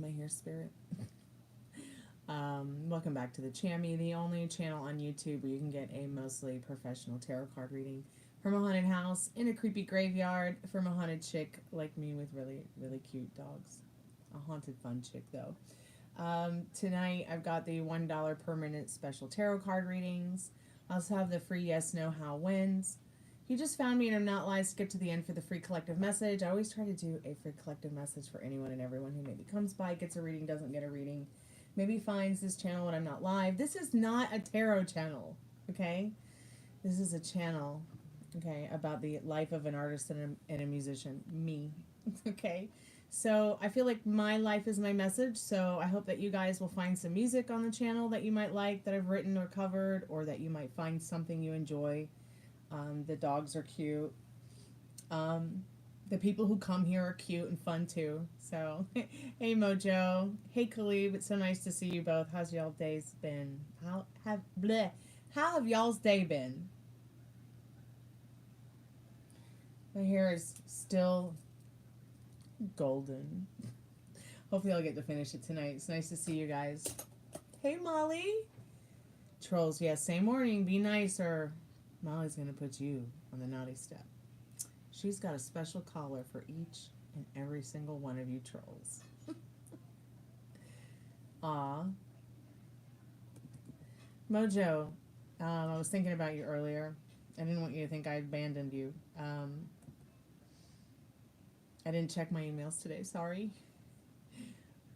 Am I here, spirit? Welcome back to the Chammy, the only channel on YouTube where you can get a mostly professional tarot card reading from a haunted house in a creepy graveyard from a haunted chick like me with really, really cute dogs. A haunted fun chick, though. Tonight I've got the $1 permanent special tarot card readings. I also have the free yes, no, how, wins. If you just found me and I'm not live, skip to the end for the free collective message. I always try to do a free collective message for anyone and everyone who maybe comes by, gets a reading, doesn't get a reading, maybe finds this channel when I'm not live. This is not a tarot channel, okay? This is a channel, okay, about the life of an artist and a musician, me, okay? So I feel like my life is my message, so I hope that you guys will find some music on the channel that you might like, that I've written or covered, or that you might find something you enjoy. The dogs are cute. The people who come here are cute and fun too. So, hey Mojo, hey Khalib, it's so nice to see you both. How's y'all days been? How have y'all's day been? My hair is still golden. Hopefully I'll get to finish it tonight. It's nice to see you guys. Hey Molly. Trolls, yes, same morning. Be nicer. Molly's gonna put you on the naughty step. She's got a special collar for each and every single one of you trolls. Aw. Mojo, I was thinking about you earlier. I didn't want you to think I abandoned you. I didn't check my emails today, sorry.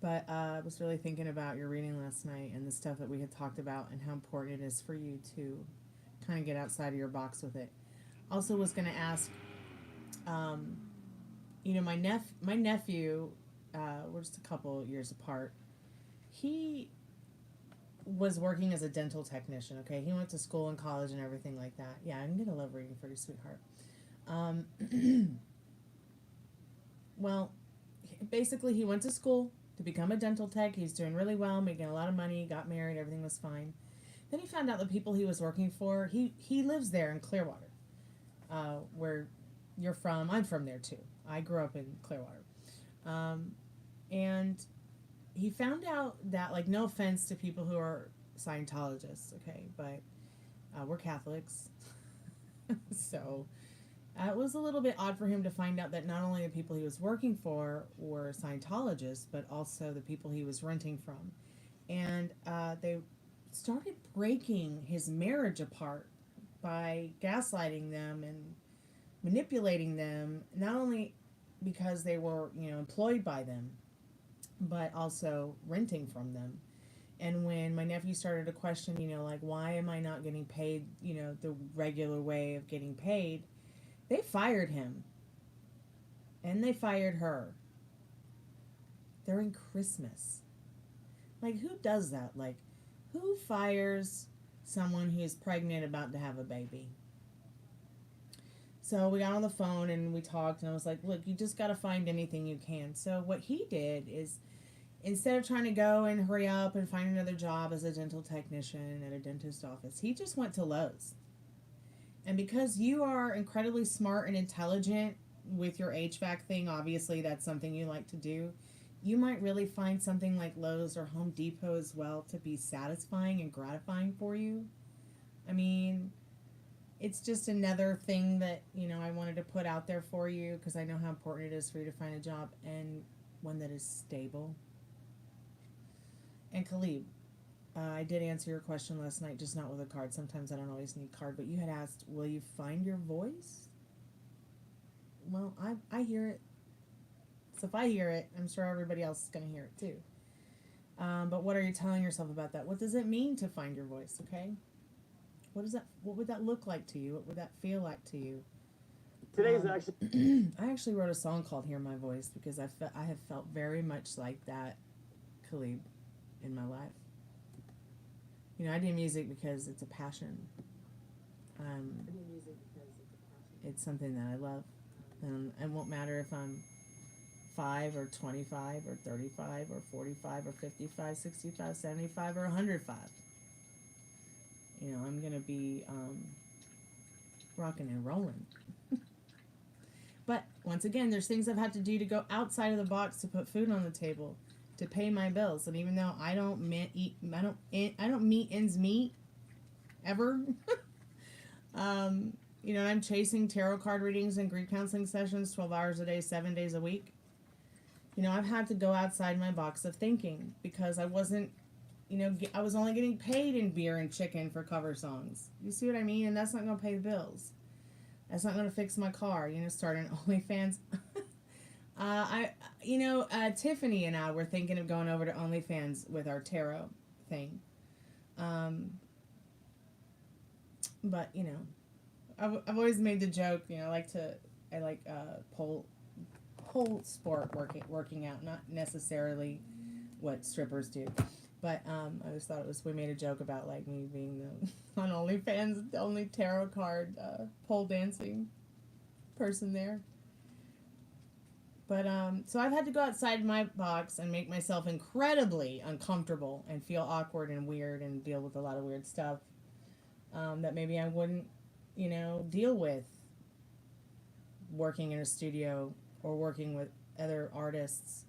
But I was really thinking about your reading last night and the stuff that we had talked about and how important it is for you to kind of get outside of your box with it. Also was going to ask, you know, my nephew, we're just a couple years apart. He was working as a dental technician, okay? He went to school and college and everything like that. Yeah, I'm going to love reading for you, sweetheart. Well, basically he went to school to become a dental tech. He's doing really well, making a lot of money, got married, everything was fine. Then he found out the people he was working for, he lives there in Clearwater, where you're from. I'm from there too. I grew up in Clearwater. And he found out that, like, no offense to people who are Scientologists, okay, but we're Catholics. So it was a little bit odd for him to find out that not only the people he was working for were Scientologists, but also the people he was renting from. And they started breaking his marriage apart by gaslighting them and manipulating them, not only because they were, you know, employed by them, but also renting from them. And when my nephew started to question, you know, like, why am I not getting paid, you know, the regular way of getting paid, they fired him. And they fired her during Christmas. Like, who does that? Like, who fires someone who's pregnant about to have a baby? So we got on the phone and we talked, and I was like, look, you just got to find anything you can. So what he did is, instead of trying to go and hurry up and find another job as a dental technician at a dentist office, he just went to Lowe's. And because you are incredibly smart and intelligent with your HVAC thing, obviously that's something you like to do, you might really find something like Lowe's or Home Depot as well to be satisfying and gratifying for you. I mean, it's just another thing that, you know, I wanted to put out there for you because I know how important it is for you to find a job, and one that is stable. And Khalib, I did answer your question last night, just not with a card. Sometimes I don't always need card, but you had asked, will you find your voice? Well, I hear it. So if I hear it, I'm sure everybody else is going to hear it too. But what are you telling yourself about that? What does it mean to find your voice, okay? What would that look like to you? What would that feel like to you? Today's actually... I actually wrote a song called Hear My Voice because I have felt very much like that, Khalib, in my life. You know, I do music because it's a passion. It's something that I love. It won't matter if I'm 5 or 25 or 35 or 45 or 55, 65, 75 or 105. You know, I'm going to be rocking and rolling. But once again, there's things I've had to do to go outside of the box to put food on the table. to pay my bills. And even though I don't meet ends meet ever, you know, I'm chasing tarot card readings and grief counseling sessions 12 hours a day, 7 days a week. You know, I've had to go outside my box of thinking because I wasn't, you know, I was only getting paid in beer and chicken for cover songs. You see what I mean? And that's not going to pay the bills. That's not going to fix my car. You know, start an OnlyFans. Tiffany and I were thinking of going over to OnlyFans with our tarot thing. But, you know, I've always made the joke, you know, I like pole sport working out, not necessarily what strippers do. But I just thought we made a joke about like me being on OnlyFans, the only tarot card pole dancing person there. But so I've had to go outside my box and make myself incredibly uncomfortable and feel awkward and weird and deal with a lot of weird stuff that maybe I wouldn't, you know, deal with working in a studio or working with other artists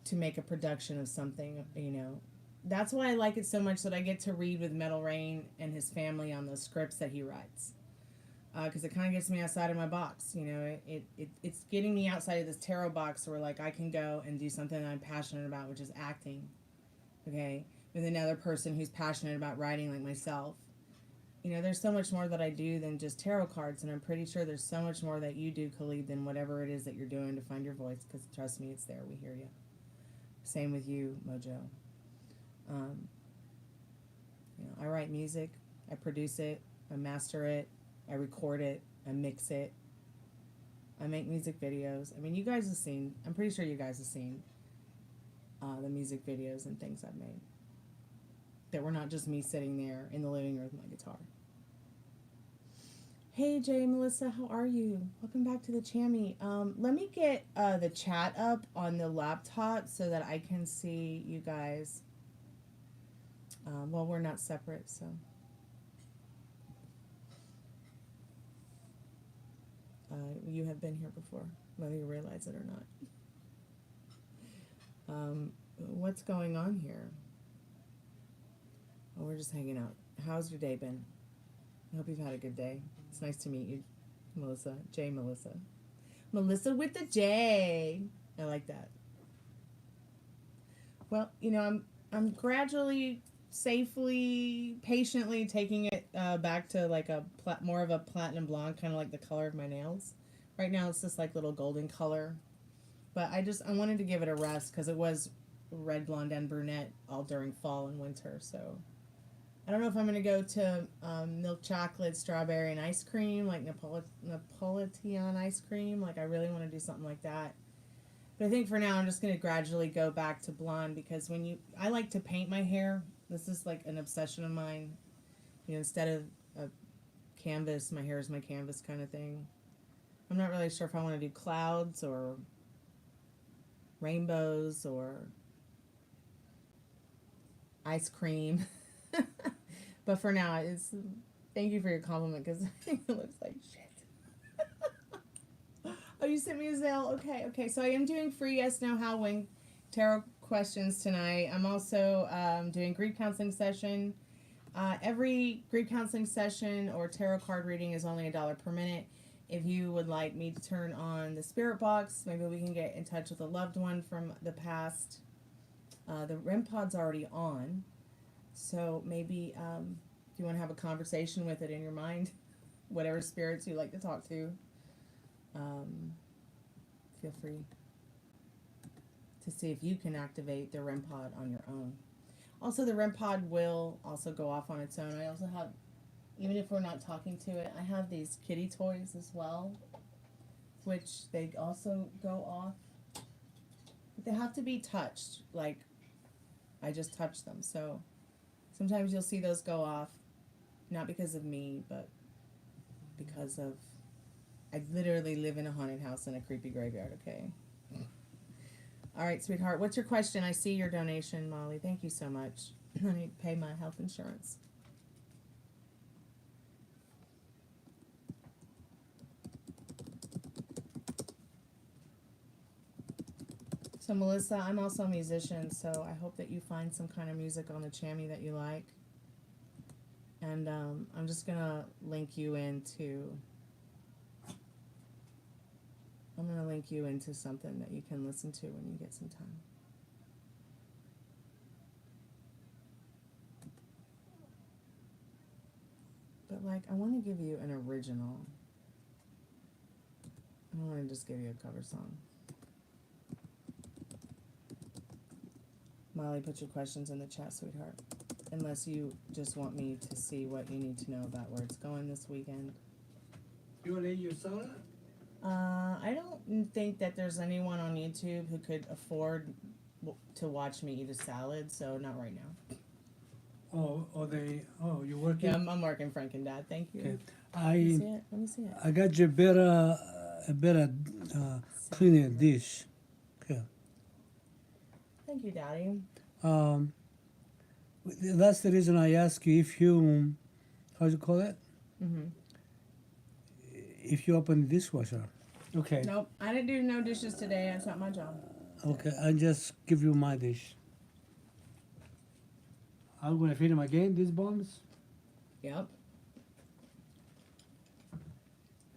to make a production of something, you know. That's why I like it so much that I get to read with Metal Rain and his family on those scripts that he writes. Because it kind of gets me outside of my box, you know. It's getting me outside of this tarot box where, like, I can go and do something that I'm passionate about, which is acting, okay, with another person who's passionate about writing like myself. You know, there's so much more that I do than just tarot cards, and I'm pretty sure there's so much more that you do, Khalid, than whatever it is that you're doing to find your voice, because trust me, it's there. We hear you. Same with you, Mojo. You know, I write music, I produce it, I master it, I record it, I mix it, I make music videos. I mean, you guys have seen, I'm pretty sure you guys have seen the music videos and things I've made that were not just me sitting there in the living room with my guitar. Hey Jay, Melissa, how are you? Welcome back to the Chammy. Let me get the chat up on the laptop so that I can see you guys. Well, we're not separate, so. You have been here before, whether you realize it or not. What's going on here? Oh, we're just hanging out. How's your day been? I hope you've had a good day. It's nice to meet you, Melissa. J. Melissa. Melissa with the J. I like that. Well, you know, I'm gradually, safely, patiently taking it back to like more of a platinum blonde, kind of like the color of my nails. Right now it's this like little golden color. But I wanted to give it a rest because it was red, blonde, and brunette all during fall and winter, so. I don't know if I'm going to go to milk chocolate, strawberry, and ice cream, like Napolitan ice cream. Like, I really want to do something like that. But I think for now, I'm just going to gradually go back to blonde because I like to paint my hair. This is like an obsession of mine. You know, instead of a canvas, my hair is my canvas kind of thing. I'm not really sure if I want to do clouds or rainbows or ice cream. But for now, thank you for your compliment because I think it looks like shit. Oh, you sent me a Zelle. Okay. So I am doing free yes, no, how, when tarot questions tonight. I'm also doing grief counseling session. Every grief counseling session or tarot card reading is only $1 per minute. If you would like me to turn on the spirit box, maybe we can get in touch with a loved one from the past. The REM pod's already on. So maybe if you want to have a conversation with it in your mind, whatever spirits you like to talk to, feel free to see if you can activate the REM pod on your own. Also, the REM pod will also go off on its own. I also have, even if we're not talking to it, I have these kitty toys as well, which they also go off. But they have to be touched, like I just touched them, so sometimes you'll see those go off, not because of me, but because of, I literally live in a haunted house in a creepy graveyard, okay? All right, sweetheart, what's your question? I see your donation, Molly. Thank you so much. I need to pay my health insurance. So Melissa, I'm also a musician, so I hope that you find some kind of music on the Chammy that you like. And I'm just gonna link you into. I'm gonna link you into something that you can listen to when you get some time. But like, I want to give you an original. I don't want to just give you a cover song. Molly, put your questions in the chat, sweetheart. Unless you just want me to see what you need to know about where it's going this weekend. You want to eat your soda? I don't think that there's anyone on YouTube who could afford to watch me eat a salad, so not right now. You're working? Yeah, I'm working, Frank and Dad. Thank you. Okay. Let me see it. Let me see it. I got you a better cleaning dish. Okay. Thank you, Daddy. That's the reason I ask you if you, how do you call it? Mm-hmm. If you open the dishwasher. Okay. Nope, I didn't do no dishes today. That's not my job. Okay, I just give you my dish. I'm gonna feed him again, these bombs? Yep.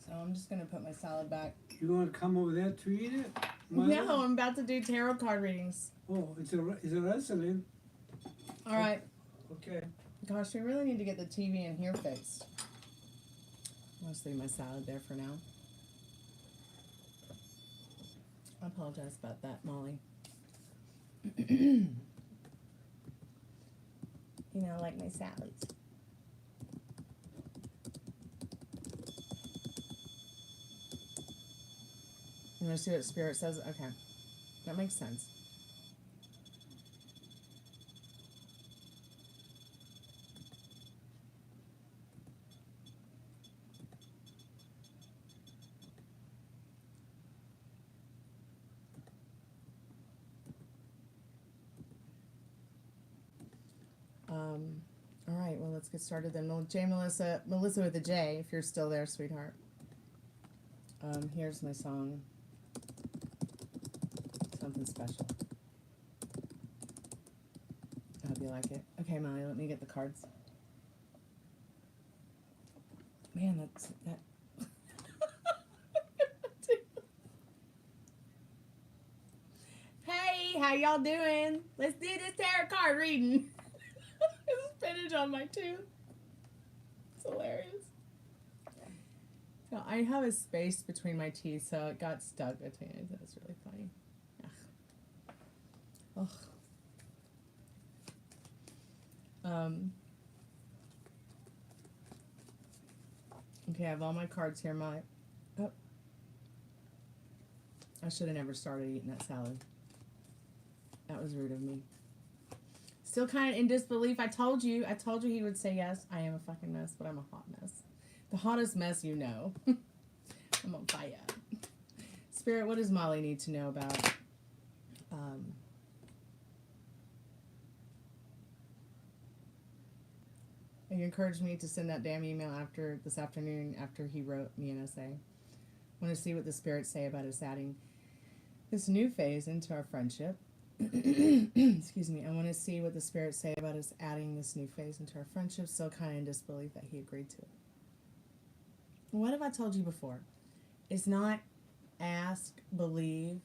So I'm just gonna put my salad back. You gonna come over there to eat it? No, I'm about to do tarot card readings. Oh, it's a wrestling. All right. Okay. Gosh, we really need to get the TV in here fixed. I'll just leave my salad there for now. I apologize about that, Molly. You know, I like my salads. You want to see what Spirit says? Okay. That makes sense. All right, well, let's get started then. Melissa with a J, if you're still there, sweetheart. Here's my song. Something special. I hope you like it. Okay, Molly, let me get the cards. Man, that. Hey, how y'all doing? Let's do this tarot card reading. There's spinach on my tooth. It's hilarious. So I have a space between my teeth, so it got stuck between it. That's really funny. Ugh. Okay, I have all my cards here. I should have never started eating that salad. That was rude of me. Still kind of in disbelief. I told you he would say yes. I am a fucking mess, but I'm a hot mess. The hottest mess you know. I'm on fire. Spirit, what does Molly need to know about? You encouraged me to send that damn email this afternoon after he wrote me an essay. Want to see what the spirits say about us adding this new phase into our friendship. Excuse me. I want to see what the spirits say about us adding this new phase into our friendship. Still kind of in disbelief that he agreed to it. What have I told you before? It's not ask, believe,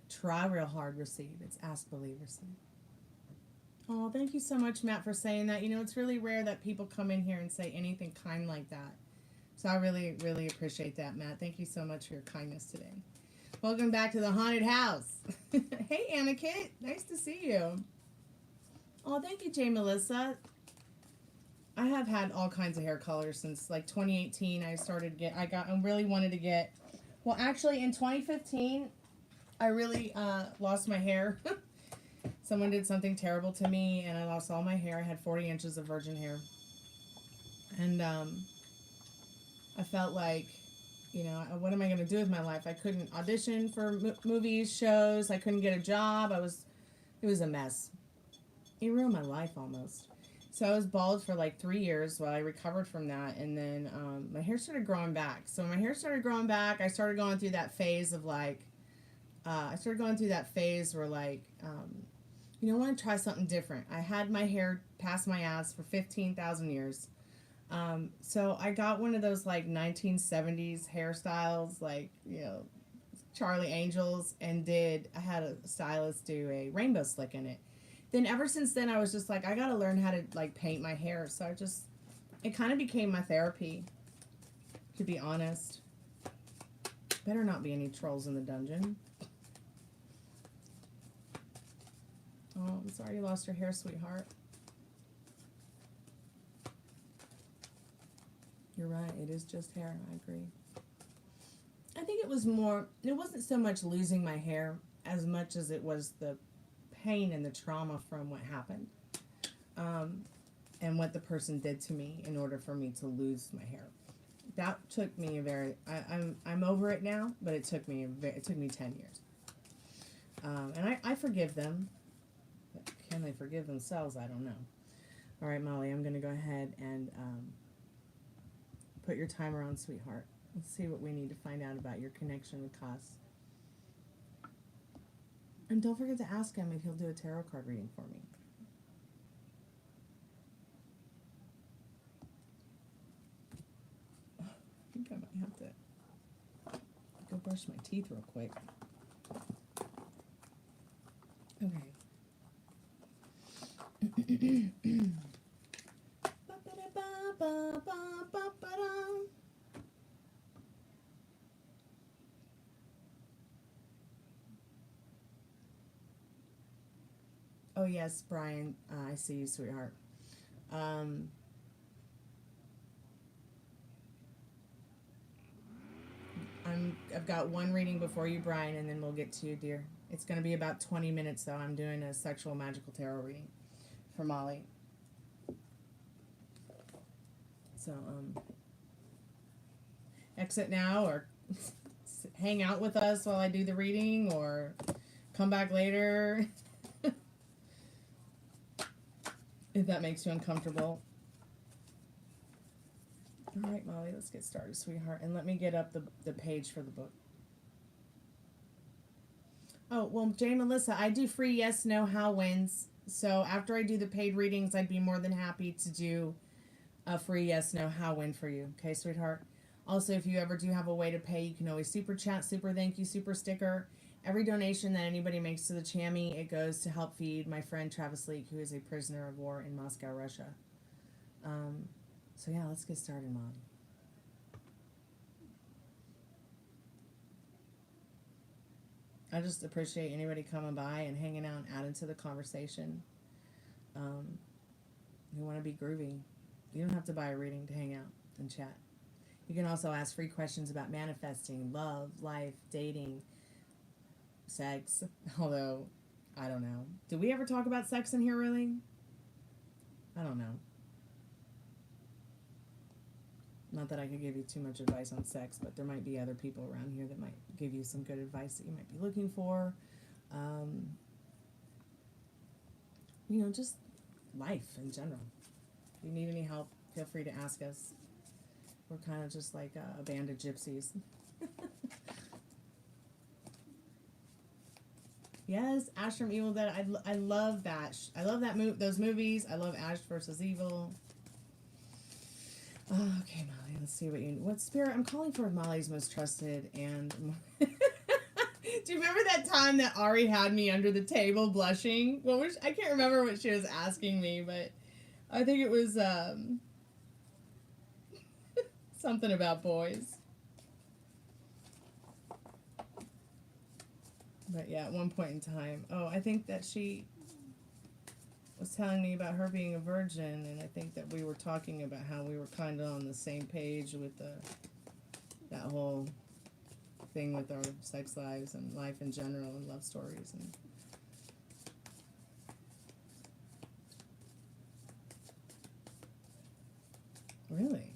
try real hard, receive. It's ask, believe, receive. Oh, thank you so much, Matt, for saying that. You know, it's really rare that people come in here and say anything kind like that. So I really, really appreciate that, Matt. Thank you so much for your kindness today. Welcome back to the haunted house. Hey, Anna Kit. Nice to see you. Oh, thank you, Jay Melissa. I have had all kinds of hair colors since like 2018. I really wanted to get, well, actually in 2015, I really lost my hair. Someone did something terrible to me and I lost all my hair. I had 40 inches of virgin hair. And I felt like, you know, what am I going to do with my life? I couldn't audition for movies, shows. I couldn't get a job. It was a mess. It ruined my life almost. So I was bald for like 3 years while I recovered from that. And then my hair started growing back. So when my hair started growing back, I started going through that phase of like, I started going through that phase where like, I want to try something different. I had my hair past my ass for 15,000 years. So I got one of those like 1970s hairstyles, like, Charlie Angels, and I had a stylist do a rainbow slick in it. Then ever since then, I was just like, I got to learn how to like paint my hair. So it kind of became my therapy, to be honest. Better not be any trolls in the dungeon. Oh, I'm sorry you lost your hair, sweetheart. You're right, it is just hair, I agree. I think it wasn't so much losing my hair as much as it was the pain and the trauma from what happened. And what the person did to me in order for me to lose my hair. That took me I'm over it now, but it took me 10 years. And I forgive them. But can they forgive themselves? I don't know. All right, Molly, I'm going to go ahead and put your timer on, sweetheart. Let's see what we need to find out about your connection with Haus. And don't forget to ask him if he'll do a tarot card reading for me. I think I might have to go brush my teeth real quick. Okay. Oh yes, Brian, I see you, sweetheart. I've got one reading before you, Brian, and then we'll get to you, dear. It's going to be about 20 minutes, though. I'm doing a sexual magical tarot reading for Molly. So, exit now, or hang out with us while I do the reading, or come back later. If that makes you uncomfortable. All right, Molly, let's get started, sweetheart. And let me get up the page for the book. Oh, well, Jay Melissa, I do free yes, no, how wins. So after I do the paid readings, I'd be more than happy to do a free yes, no, how win for you. Okay, sweetheart? Also, if you ever do have a way to pay, you can always super chat, super thank you, super sticker. Every donation that anybody makes to the Chammy, it goes to help feed my friend Travis Leak, who is a prisoner of war in Moscow, Russia. So yeah, let's get started, Mom. I just appreciate anybody coming by and hanging out and adding to the conversation. You want to be groovy. You don't have to buy a reading to hang out and chat. You can also ask free questions about manifesting, love, life, dating, sex. Although, I don't know. Did we ever talk about sex in here, really? I don't know. Not that I could give you too much advice on sex, but there might be other people around here that might give you some good advice that you might be looking for. Just life in general. If you need any help, feel free to ask us. We're kind of just like a band of gypsies. Yes, Ash from Evil Dead. I love that. I love those movies. I love Ash versus Evil. Oh, okay, Molly, let's see what spirit I'm calling for. Molly's most trusted. And do you remember that time that Ari had me under the table blushing? I can't remember what she was asking me, but I think it was something about boys. But yeah, at one point in time, I think that she was telling me about her being a virgin, and I think that we were talking about how we were kind of on the same page with that whole thing with our sex lives and life in general and love stories. And really,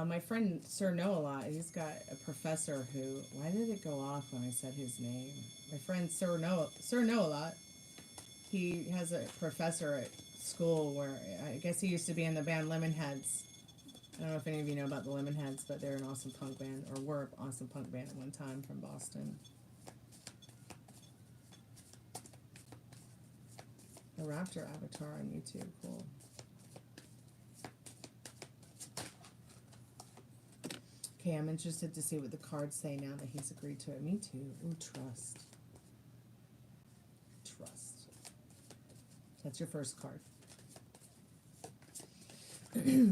my friend Sir Know-A-Lot, he's got a professor who, why did it go off when I said his name? My friend Sir Know-A-Lot, he has a professor at school where I guess he used to be in the band Lemonheads. I don't know if any of you know about the Lemonheads, but they're an awesome punk band, or were an awesome punk band at one time from Boston. The Raptor avatar on YouTube, cool. Okay, I'm interested to see what the cards say now that he's agreed to it. Me too. Ooh, trust. Trust. That's your first card.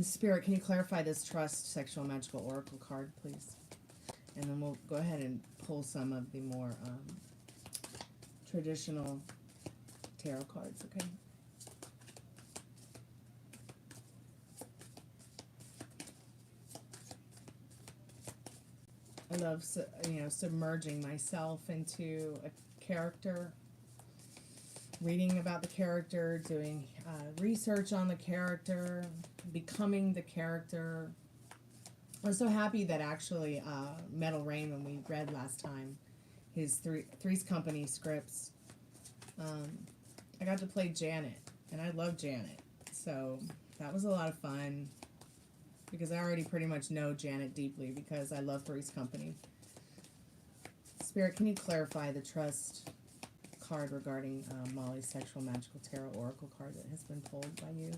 Spirit, can you clarify this trust sexual magical oracle card, please? And then we'll go ahead and pull some of the more traditional tarot cards, okay? I love, submerging myself into a character, reading about the character, doing research on the character, becoming the character. I'm so happy that actually Metal Rain, when we read last time, his Three's Company scripts, I got to play Janet, and I love Janet. So that was a lot of fun, because I already pretty much know Janet deeply because I love Three's Company. Spirit, can you clarify the trust card regarding Molly's sexual magical tarot oracle card that has been pulled by you?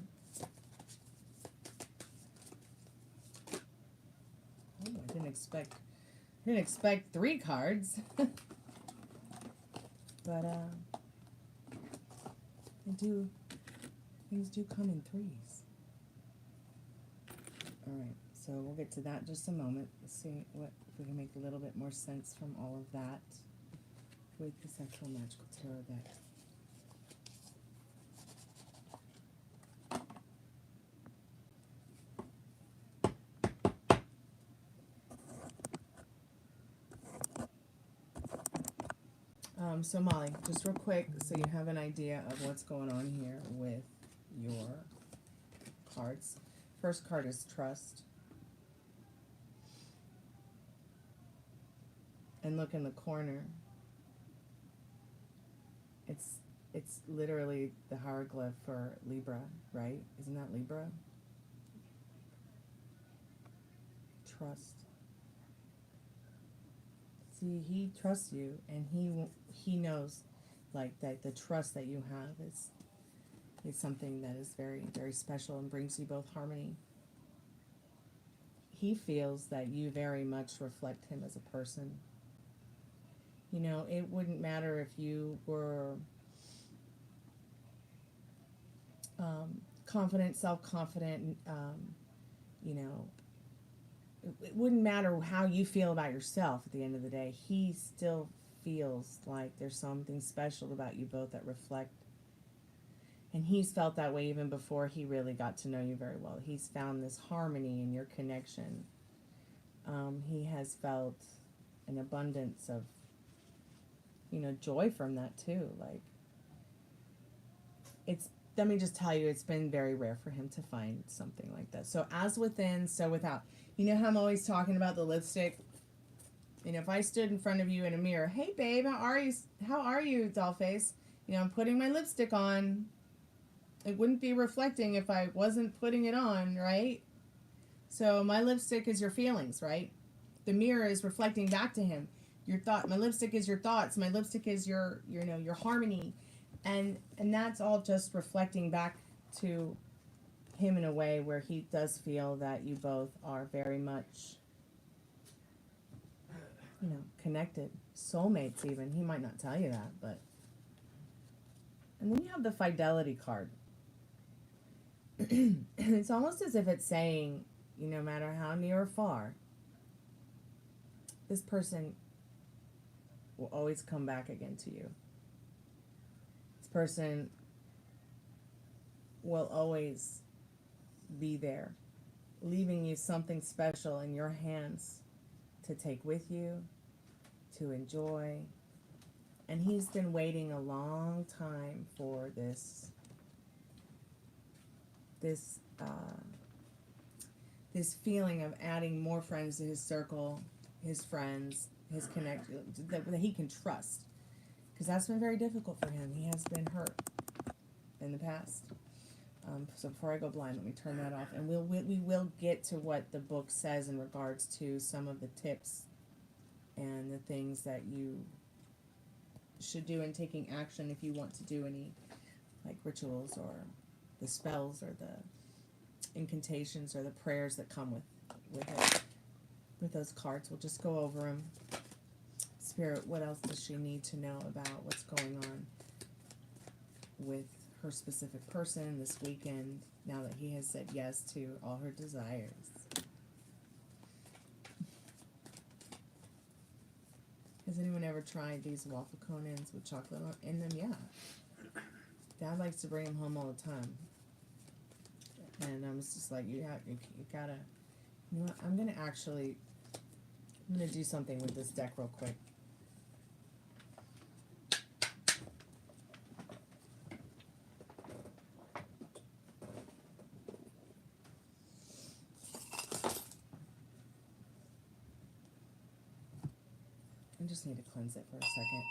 Oh, I didn't expect 3 cards. But things do come in 3s. Alright, so we'll get to that in just a moment. Let's see if we can make a little bit more sense from all of that with the sexual magical tarot deck. So Molly, just real quick, so you have an idea of what's going on here with your cards. First card is trust. And look in the corner. It's literally the hieroglyph for Libra, right? Isn't that Libra? Trust. See, he trusts you, and he knows, like, that the trust that you have is something that is very, very special and brings you both harmony. He feels that you very much reflect him as a person. You know, it wouldn't matter if you were confident, self-confident, it wouldn't matter how you feel about yourself at the end of the day. He still feels like there's something special about you both that reflect. And he's felt that way even before he really got to know you very well. He's found this harmony in your connection. He has felt an abundance of, joy from that too. Like, let me just tell you, it's been very rare for him to find something like that. So as within, so without. You know how I'm always talking about the lipstick? And if I stood in front of you in a mirror, hey babe, how are you, dollface? I'm putting my lipstick on. It wouldn't be reflecting if I wasn't putting it on, right? So my lipstick is your feelings, right? The mirror is reflecting back to him. Your thought, my lipstick is your thoughts. My lipstick is your harmony. And that's all just reflecting back to him in a way where he does feel that you both are very much, connected. Soulmates even. He might not tell you that, but. And then you have the fidelity card. It's almost as if it's saying, no matter how near or far, this person will always come back again to you. This person will always be there, leaving you something special in your hands to take with you, to enjoy. And he's been waiting a long time for this feeling of adding more friends to his circle, his friends, his connection, that he can trust. Because that's been very difficult for him. He has been hurt in the past. So before I go blind, let me turn that off, and we will get to what the book says in regards to some of the tips and the things that you should do in taking action if you want to do any like rituals or the spells or the incantations or the prayers that come with it. With those cards, we'll just go over them. Spirit, what else does she need to know about what's going on with her specific person this weekend now that he has said yes to all her desires? Has anyone ever tried these waffle cone-ins with chocolate in them? Yeah. Dad likes to bring them home all the time. And I was just like, you gotta, you know what, I'm gonna do something with this deck real quick. I just need to cleanse it for a second.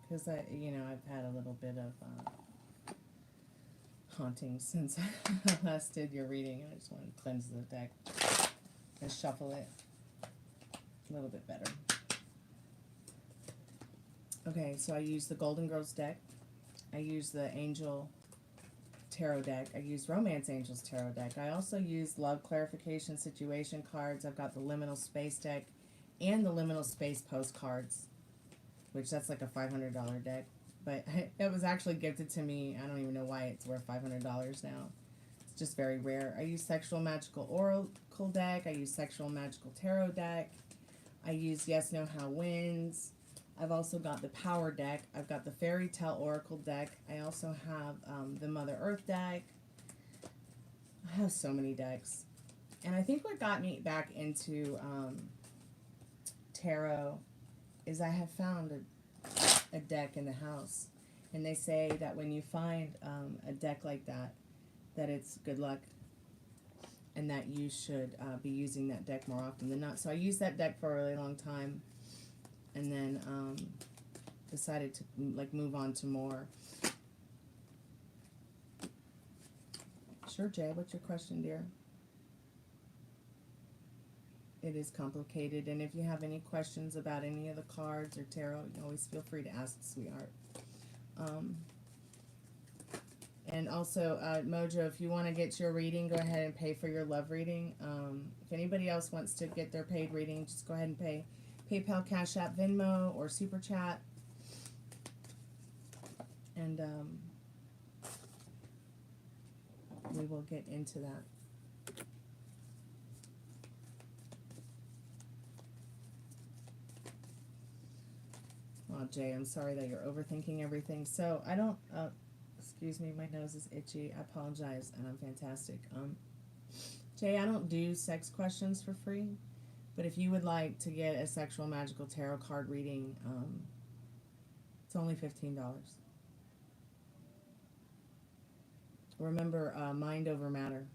Because I've had a little bit of haunting since I last did your reading, and I just want to cleanse the deck and shuffle it a little bit better. Okay, so I use the Golden Girls deck. I use the Angel Tarot deck. I use Romance Angels Tarot deck. I also use Love Clarification Situation cards. I've got the Liminal Space deck and the Liminal Space postcards, which that's like a $500 deck. But it was actually gifted to me. I don't even know why it's worth $500 now. It's just very rare. I use Sexual Magical Oracle deck. I use Sexual Magical Tarot deck. I use Yes, No, How Wins. I've also got the Power deck. I've got the Fairy Tale Oracle deck. I also have the Mother Earth deck. I have so many decks. And I think what got me back into tarot is I have found a deck in the house. And they say that when you find a deck like that, that it's good luck. And that you should be using that deck more often than not. So I used that deck for a really long time. And then decided to move on to more. Sure, Jay, what's your question, dear? It is complicated, and if you have any questions about any of the cards or tarot, you always feel free to ask, sweetheart. And also, Mojo, if you want to get your reading, go ahead and pay for your love reading. If anybody else wants to get their paid reading, just go ahead and pay. PayPal, Cash App, Venmo, or Super Chat. And we will get into that. Oh, Jay, I'm sorry that you're overthinking everything. So I don't, excuse me, my nose is itchy. I apologize, and I'm fantastic. Jay, I don't do sex questions for free. But if you would like to get a Sexual Magical Tarot card reading, it's only $15. Remember, mind over matter.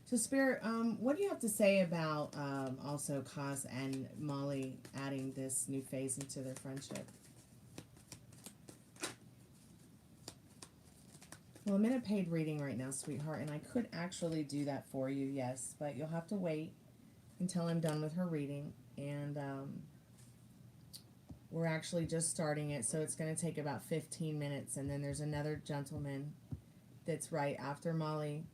So, Spirit, what do you have to say about also Haus and Molly adding this new phase into their friendship? Well, I'm in a paid reading right now, sweetheart, and I could actually do that for you, yes, but you'll have to wait until I'm done with her reading, and we're actually just starting it, so it's going to take about 15 minutes, and then there's another gentleman that's right after Molly.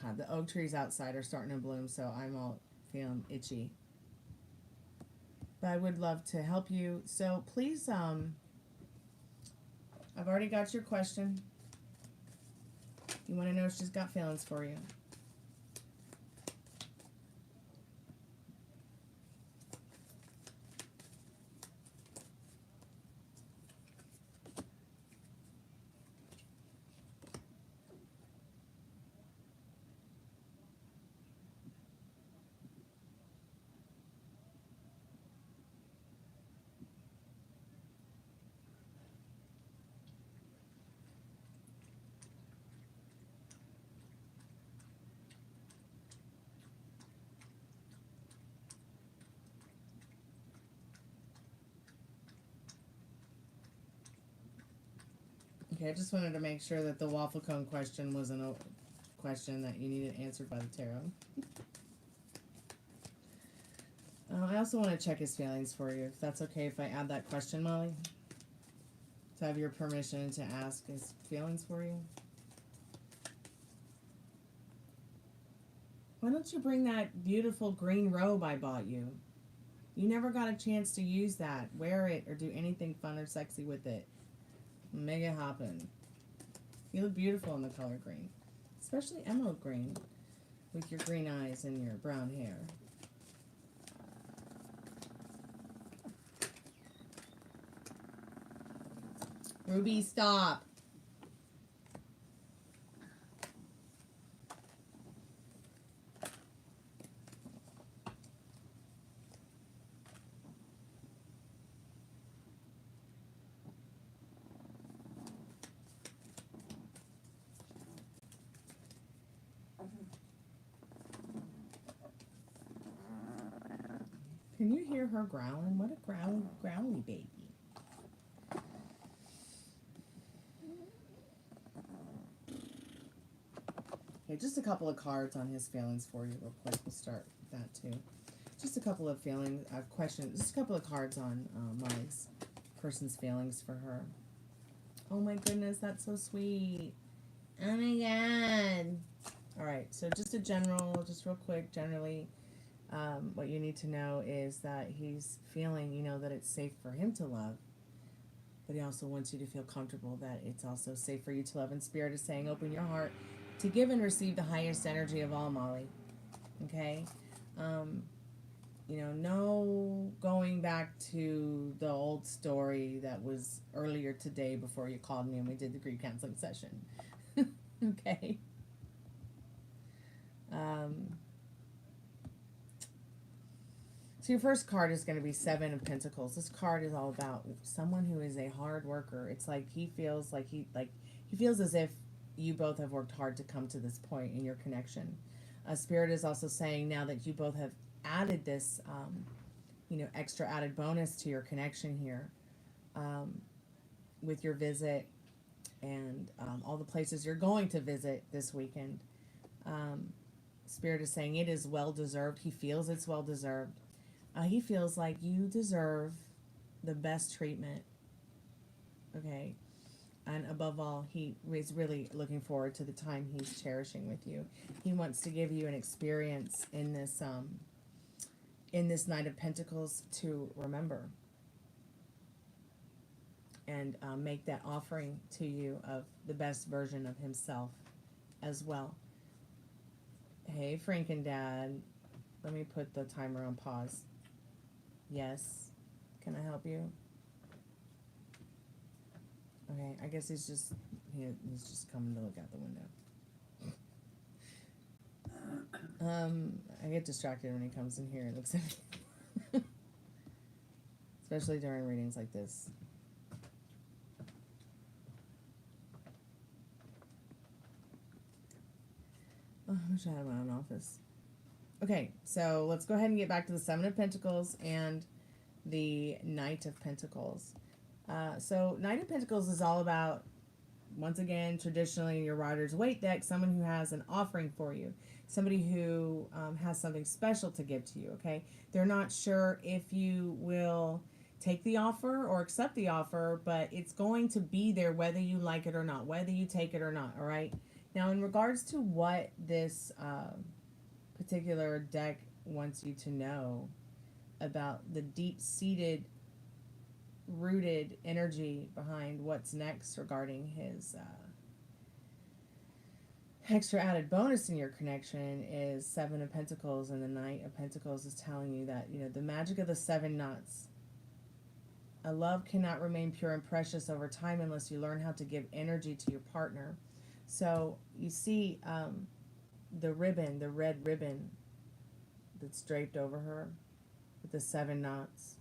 God, the oak trees outside are starting to bloom, so I'm all feeling itchy. But I would love to help you, so please, I've already got your question. You want to know if she's got feelings for you. Okay, I just wanted to make sure that the waffle cone question wasn't a question that you needed answered by the tarot. I also want to check his feelings for you, if that's okay if I add that question, Molly. To have your permission to ask his feelings for you. Why don't you bring that beautiful green robe I bought you? You never got a chance to use that. Wear it or do anything fun or sexy with it. Make it happen. You look beautiful in the color green. Especially emerald green. With your green eyes and your brown hair. Ruby, stop. Can you hear her growling? What a growly baby. Okay, just a couple of cards on his feelings for you real quick. We'll start with that too. Just a couple of feelings, questions. Just a couple of cards on Molly's person's feelings for her. Oh my goodness, that's so sweet. Oh my god. All right, so just real quick, generally, what you need to know is that he's feeling, that it's safe for him to love. But he also wants you to feel comfortable that it's also safe for you to love. And Spirit is saying, open your heart to give and receive the highest energy of all, Molly. Okay? No going back to the old story that was earlier today before you called me and we did the grief counseling session. Okay? So your first card is going to be Seven of Pentacles. This card is all about someone who is a hard worker. It's like he feels as if you both have worked hard to come to this point in your connection. Spirit is also saying now that you both have added this, extra added bonus to your connection here, with your visit and all the places you're going to visit this weekend. Spirit is saying it is well deserved. He feels it's well deserved. He feels like you deserve the best treatment. Okay. And above all, he is really looking forward to the time he's cherishing with you. He wants to give you an experience in this Knight of Pentacles to remember. And make that offering to you of the best version of himself as well. Hey, Franken Dad. Let me put the timer on pause. Yes. Can I help you? Okay, I guess he's just coming to look out the window. I get distracted when he comes in here and looks at me. Especially during readings like this. Oh, I wish I had my own office. Okay, so let's go ahead and get back to the Seven of Pentacles and the Knight of Pentacles. So Knight of Pentacles is all about, once again, traditionally in your Rider's Waite deck, someone who has an offering for you. Somebody who has something special to give to you, okay? They're not sure if you will take the offer or accept the offer, but it's going to be there whether you like it or not, whether you take it or not, all right? Now, in regards to what this particular deck wants you to know about the deep-seated, rooted energy behind what's next regarding his extra added bonus in your connection is Seven of Pentacles, and the Knight of Pentacles is telling you that, the magic of the seven knots. A love cannot remain pure and precious over time unless you learn how to give energy to your partner. So you see the ribbon, the red ribbon that's draped over her with the seven knots.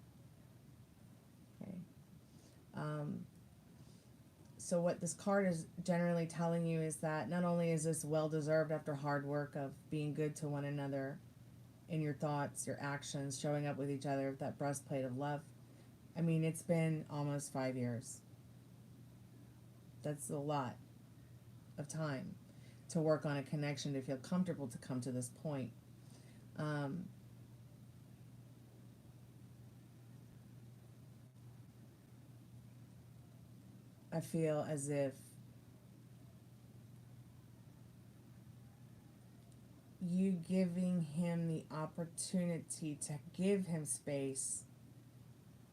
Okay. So what this card is generally telling you is that not only is this well-deserved after hard work of being good to one another in your thoughts, your actions, showing up with each other with that breastplate of love. I mean, it's been almost 5 years. That's a lot of time to work on a connection, to feel comfortable to come to this point. I feel as if you giving him the opportunity to give him space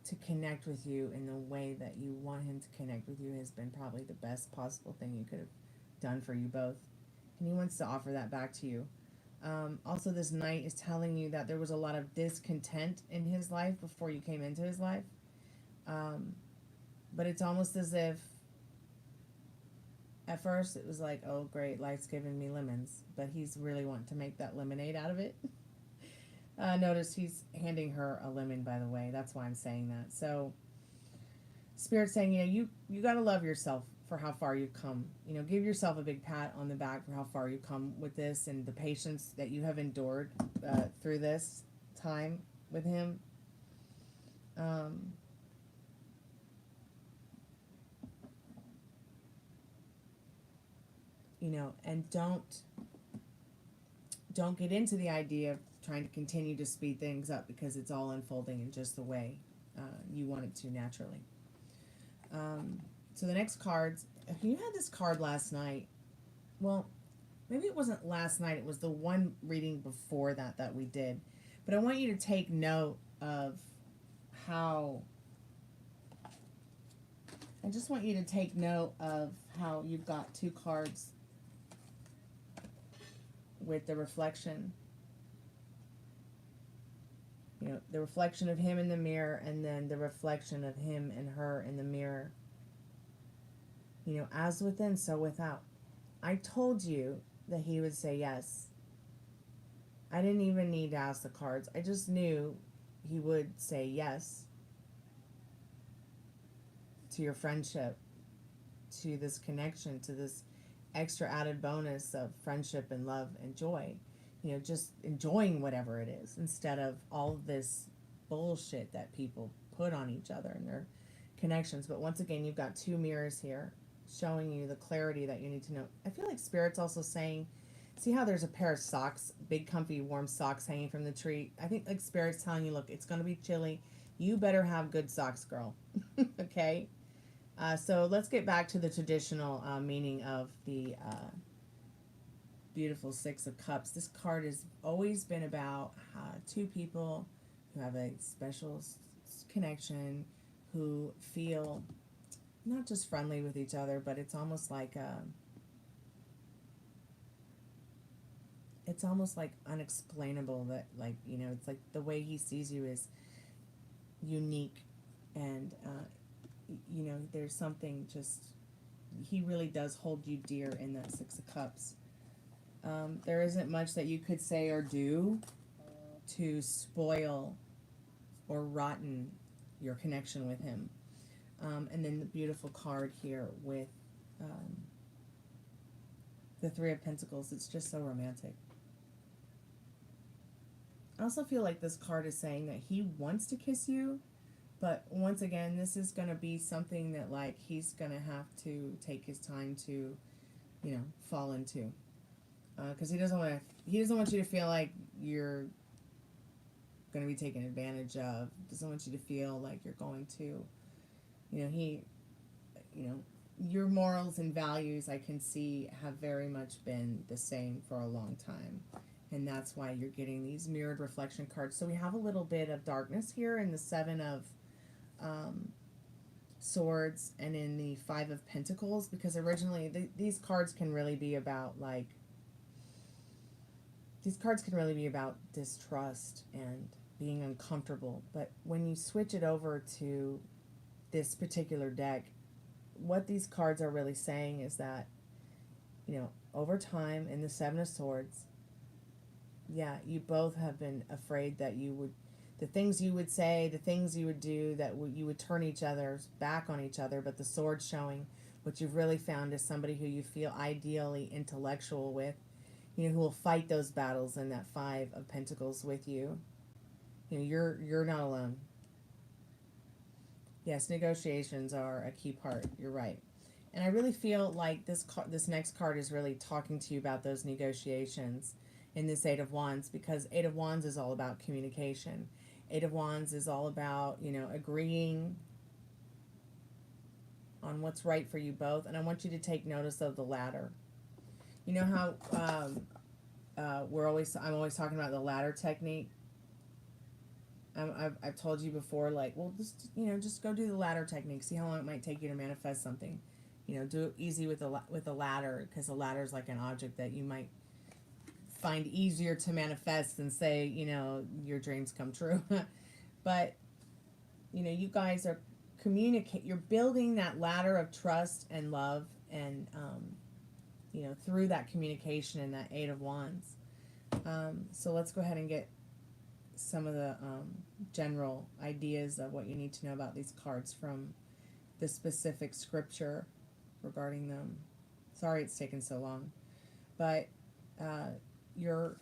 to connect with you in the way that you want him to connect with you has been probably the best possible thing you could have done for you both. And he wants to offer that back to you. Also, this Knight is telling you that there was a lot of discontent in his life before you came into his life. But it's almost as if at first it was like, oh great, life's giving me lemons. But he's really wanting to make that lemonade out of it. Notice he's handing her a lemon, by the way. That's why I'm saying that. So Spirit's saying, you got to love yourself for how far you've come. Give yourself a big pat on the back for how far you've come with this and the patience that you have endured through this time with him. And don't get into the idea of trying to continue to speed things up, because it's all unfolding in just the way you want it to naturally. So the next cards, you had this card last night. Well, maybe it wasn't last night. It was the one reading before that we did. But I want you to take note of how... I just want you to take note of how you've got two cards with the reflection. The reflection of him in the mirror, and then the reflection of him and her in the mirror. As within, so without. I told you that he would say yes. I didn't even need to ask the cards. I just knew he would say yes to your friendship, to this connection, to this extra added bonus of friendship and love and joy. Just enjoying whatever it is, instead of all of this bullshit that people put on each other and their connections. But once again, you've got two mirrors here showing you the clarity that you need to know. I feel like Spirit's also saying, see how there's a pair of socks, big comfy warm socks hanging from the tree? I think like Spirit's telling you, look, it's going to be chilly. You better have good socks, girl. Okay? So let's get back to the traditional meaning of the beautiful Six of Cups. This card has always been about two people who have a special connection, who feel not just friendly with each other, but it's almost like unexplainable, that it's like the way he sees you is unique, and there's something just, he really does hold you dear in that Six of Cups. There isn't much that you could say or do to spoil or rotten your connection with him. And then the beautiful card here with the Three of Pentacles. It's just so romantic. I also feel like this card is saying that he wants to kiss you, but once again, this is going to be something that like he's going to have to take his time to, fall into. Because he doesn't want you to feel like you're going to be taken advantage of. Doesn't want you to feel like you're going to, your morals and values, I can see, have very much been the same for a long time. And that's why you're getting these mirrored reflection cards. So we have a little bit of darkness here in the Seven of Swords and in the Five of Pentacles, because originally these cards can really be about like, these cards can really be about distrust and being uncomfortable. But when you switch it over to this particular deck, what these cards are really saying is that, over time in the Seven of Swords, yeah, you both have been afraid that you would, the things you would say, the things you would do, that you would turn each other's back on each other. But the sword showing what you've really found is somebody who you feel ideally intellectual with, who will fight those battles in that Five of Pentacles with you. You're not alone. Yes, negotiations are a key part. You're right. And I really feel like this next card is really talking to you about those negotiations in this Eight of Wands, because Eight of Wands is all about communication. Eight of Wands is all about, you know, agreeing on what's right for you both. And I want you to take notice of the ladder. You know how I'm always talking about the ladder technique. I've told you before, like, well, just go do the ladder technique. See how long it might take you to manifest something. You know, do it easy with the ladder, because the ladder is like an object that you might find easier to manifest than, say, you know, your dreams come true. But, you know, you guys are you're building that ladder of trust and love, and you know, through that communication and that Eight of Wands. So let's go ahead and get some of the general ideas of what you need to know about these cards from the specific scripture regarding them. Sorry it's taken so long. But you're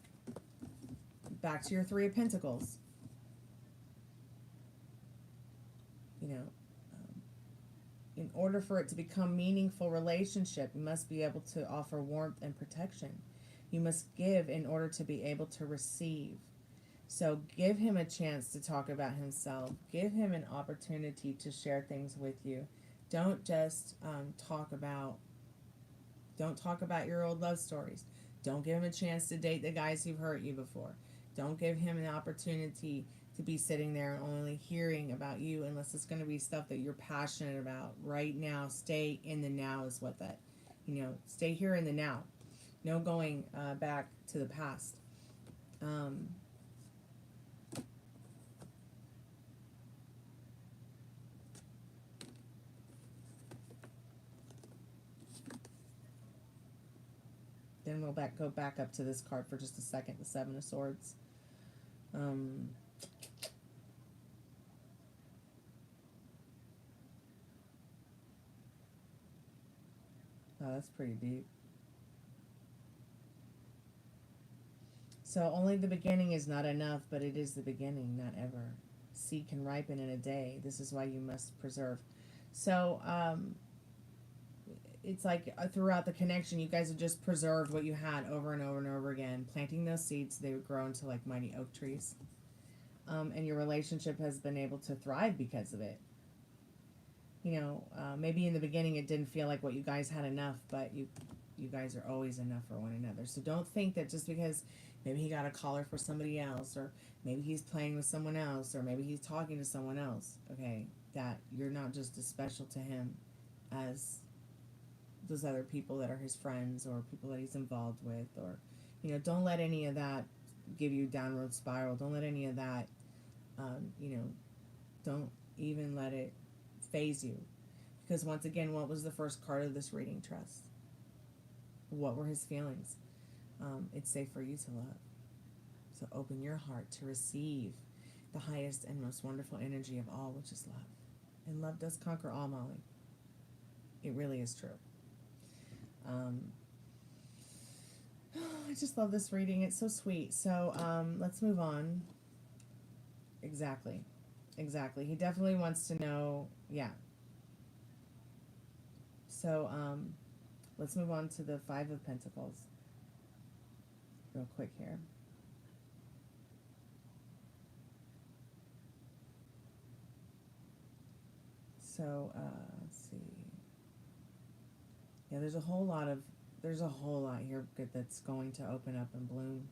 back to your Three of Pentacles. You know, in order for it to become meaningful relationship, you must be able to offer warmth and protection. You must give in order to be able to receive. So give him a chance to talk about himself. Give him an opportunity to share things with you. Don't just talk about your old love stories. Don't give him a chance to date the guys who've hurt you before. Don't give him an opportunity to be sitting there and only hearing about you, unless it's going to be stuff that you're passionate about right now. Stay in the now is what that, you know, stay here in the now. No going back to the past. Then we'll go back up to this card for just a second, the Seven of Swords. Oh, that's pretty deep. So only the beginning is not enough, but it is the beginning, not ever. Seed can ripen in a day. This is why you must preserve. So it's like throughout the connection, you guys have just preserved what you had over and over and over again, planting those seeds. They would grow into like mighty oak trees. And your relationship has been able to thrive because of it. You know, maybe in the beginning it didn't feel like what you guys had enough, but you guys are always enough for one another. So don't think that just because maybe he got a caller for somebody else, or maybe he's playing with someone else, or maybe he's talking to someone else, okay, that you're not just as special to him as those other people that are his friends or people that he's involved with. Or, you know, don't let any of that give you a downward spiral. Don't let any of that, you know, don't even let it phase you. Because once again, what was the first card of this reading? Trust. What were his feelings? It's safe for you to love. So open your heart to receive the highest and most wonderful energy of all, which is love. And love does conquer all, Molly. It really is true. I just love this reading. It's so sweet. So let's move on. Exactly. He definitely wants to know. Yeah. So let's move on to the Five of Pentacles real quick here. So let's see. Yeah, there's a whole lot here good that's going to open up and bloom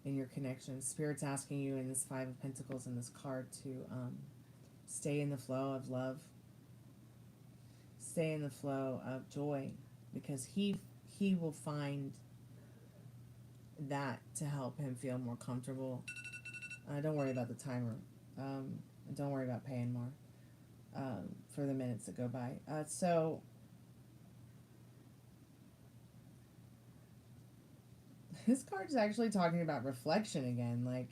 in your connections. Spirit's asking you in this Five of Pentacles in this card to stay in the flow of love. Stay in the flow of joy, because he will find that to help him feel more comfortable. Don't worry about the timer. Don't worry about paying more for the minutes that go by. So this card is actually talking about reflection again, like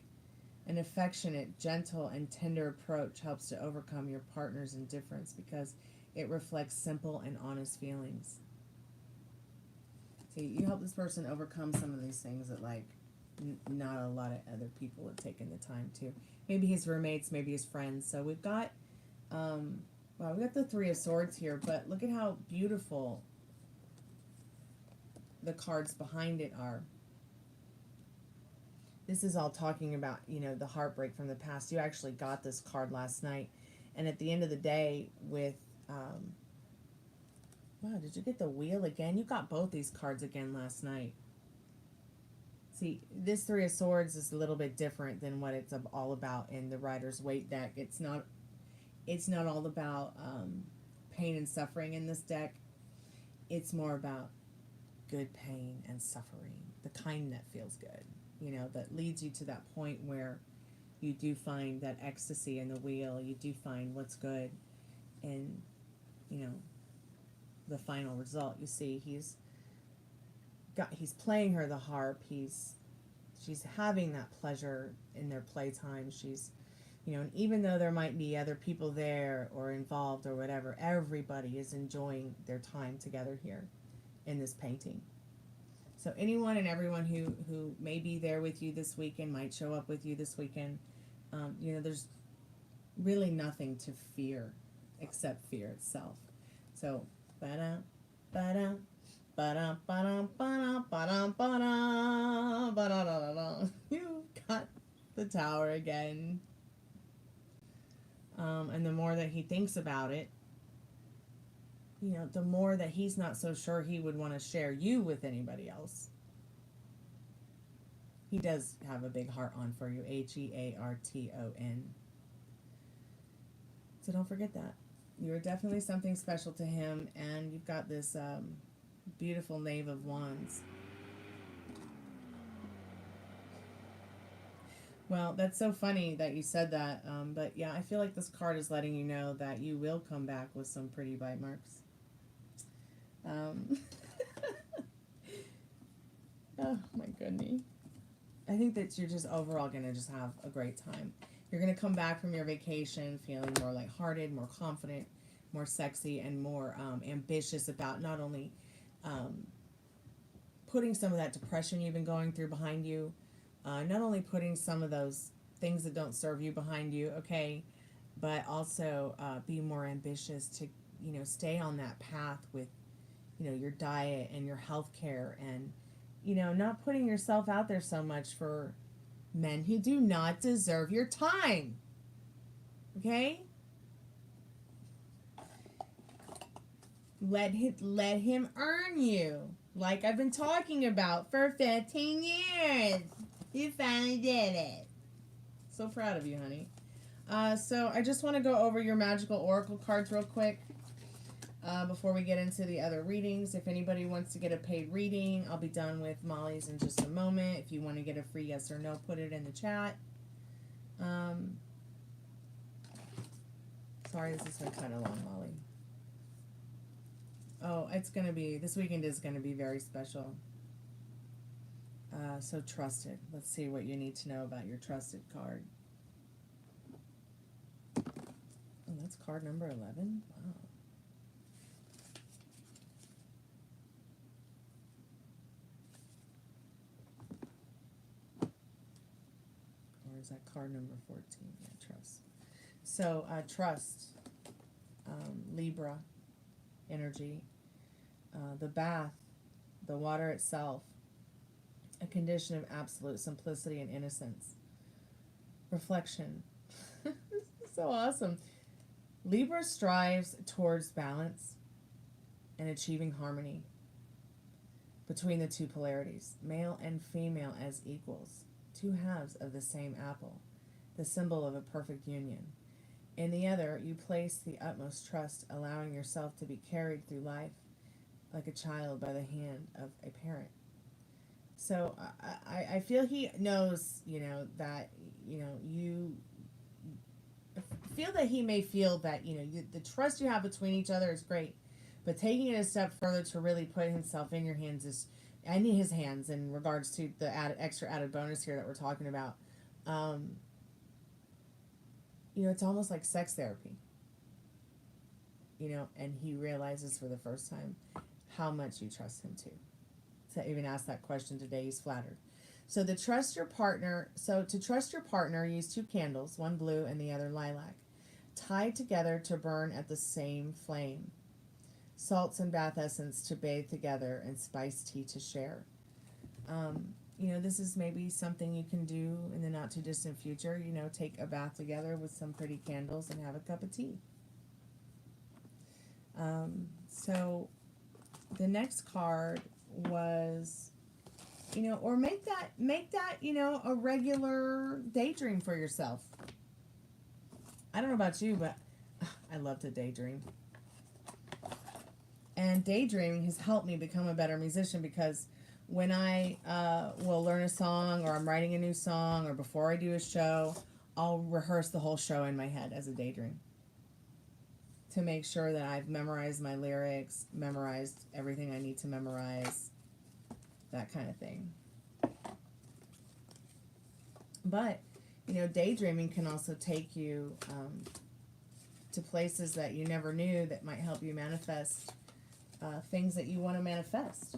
an affectionate, gentle, and tender approach helps to overcome your partner's indifference because it reflects simple and honest feelings. See, you help this person overcome some of these things that, like, not a lot of other people have taken the time to. Maybe his roommates, maybe his friends. So we've got Wow, we got the Three of Swords here, but look at how beautiful the cards behind it are. This is all talking about, you know, the heartbreak from the past. You actually got this card last night. And at the end of the day with, wow, did you get the Wheel again? You got both these cards again last night. See, this Three of Swords is a little bit different than what it's all about in the Rider's Waite deck. It's not all about pain and suffering in this deck. It's more about good pain and suffering, the kind that feels good, you know, that leads you to that point where you do find that ecstasy in the Wheel. You do find what's good, and you know, the final result. You see, he's playing her the harp. She's having that pleasure in their playtime. She's, you know, and even though there might be other people there or involved or whatever, everybody is enjoying their time together here in this painting. So anyone and everyone who may be there with you this weekend, might show up with you this weekend, you know, there's really nothing to fear except fear itself. So, ba-da, ba-da, ba-da, ba-da, ba-da, ba-da, ba-da, ba-da-da-da-da. You got the Tower again. And the more that he thinks about it, you know, the more that he's not so sure he would want to share you with anybody else. He does have a big heart on for you, Hearton. So don't forget that. You're definitely something special to him, and you've got this beautiful Knave of Wands. Well, that's so funny that you said that, but yeah, I feel like this card is letting you know that you will come back with some pretty bite marks. Oh my goodness. I think that you're just overall going to just have a great time. You're going to come back from your vacation feeling more lighthearted, more confident, more sexy, and more ambitious about not only putting some of that depression you've been going through behind you, not only putting some of those things that don't serve you behind you, okay, but also be more ambitious to, you know, stay on that path with, you know, your diet and your health care, and, you know, not putting yourself out there so much for men who do not deserve your time. Okay? Let him earn you, like I've been talking about for 15 years. You finally did it. So proud of you, honey. So I just want to go over your magical oracle cards real quick before we get into the other readings. If anybody wants to get a paid reading, I'll be done with Molly's in just a moment. If you want to get a free yes or no, put it in the chat. Sorry, this has been kind of long, Molly. Oh, it's going to be, this weekend is going to be very special. So trusted. Let's see what you need to know about your trusted card. Oh, that's card number 11? Wow. Or is that card number 14? Yeah, trust. So, trust. Libra energy. The bath. The water itself. A condition of absolute simplicity and innocence. Reflection. This is so awesome. Libra strives towards balance and achieving harmony between the two polarities, male and female as equals, two halves of the same apple, the symbol of a perfect union. In the other, you place the utmost trust, allowing yourself to be carried through life like a child by the hand of a parent. So I feel he knows, you know, that, you know, you feel that he may feel that, you know, the trust you have between each other is great, but taking it a step further to really put himself in your hands is, and in his hands in regards to the extra added bonus here that we're talking about, you know, it's almost like sex therapy, you know, and he realizes for the first time how much you trust him too. To even ask that question today, he's flattered. So to trust your partner, use 2 candles, one blue and the other lilac. tied together to burn at the same flame. Salts and bath essence to bathe together, and spiced tea to share. You know, this is maybe something you can do in the not too distant future. You know, take a bath together with some pretty candles and have a cup of tea. So the next card was, you know, or make that, you know, a regular daydream for yourself. I don't know about you, but I love to daydream. And daydreaming has helped me become a better musician, because when I will learn a song, or I'm writing a new song, or before I do a show, I'll rehearse the whole show in my head as a daydream to make sure that I've memorized my lyrics, memorized everything I need to memorize, that kind of thing. But, you know, daydreaming can also take you to places that you never knew that might help you manifest things that you want to manifest.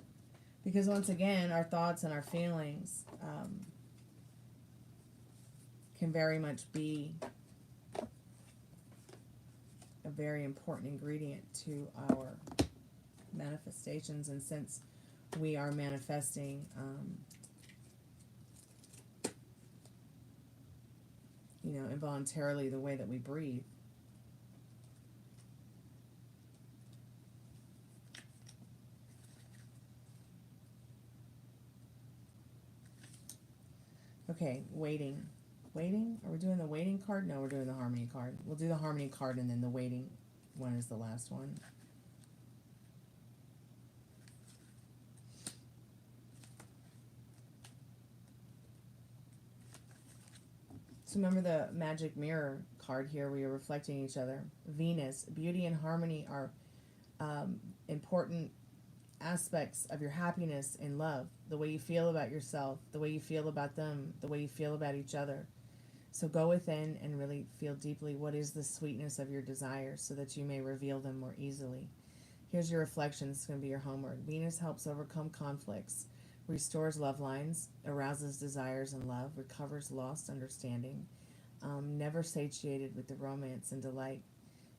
Because once again, our thoughts and our feelings can very much be a very important ingredient to our manifestations. And since we are manifesting, you know, involuntarily the way that we breathe, okay, waiting. Waiting? Are we doing the waiting card? No, we're doing the harmony card. We'll do the harmony card, and then the waiting one is the last one. So remember the magic mirror card here, where you're reflecting each other. Venus, beauty and harmony are important aspects of your happiness in love. The way you feel about yourself, the way you feel about them, the way you feel about each other. So go within and really feel deeply what is the sweetness of your desires, so that you may reveal them more easily. Here's your reflection. This is going to be your homework. Venus helps overcome conflicts, restores love lines, arouses desires and love, recovers lost understanding, never satiated with the romance and delight.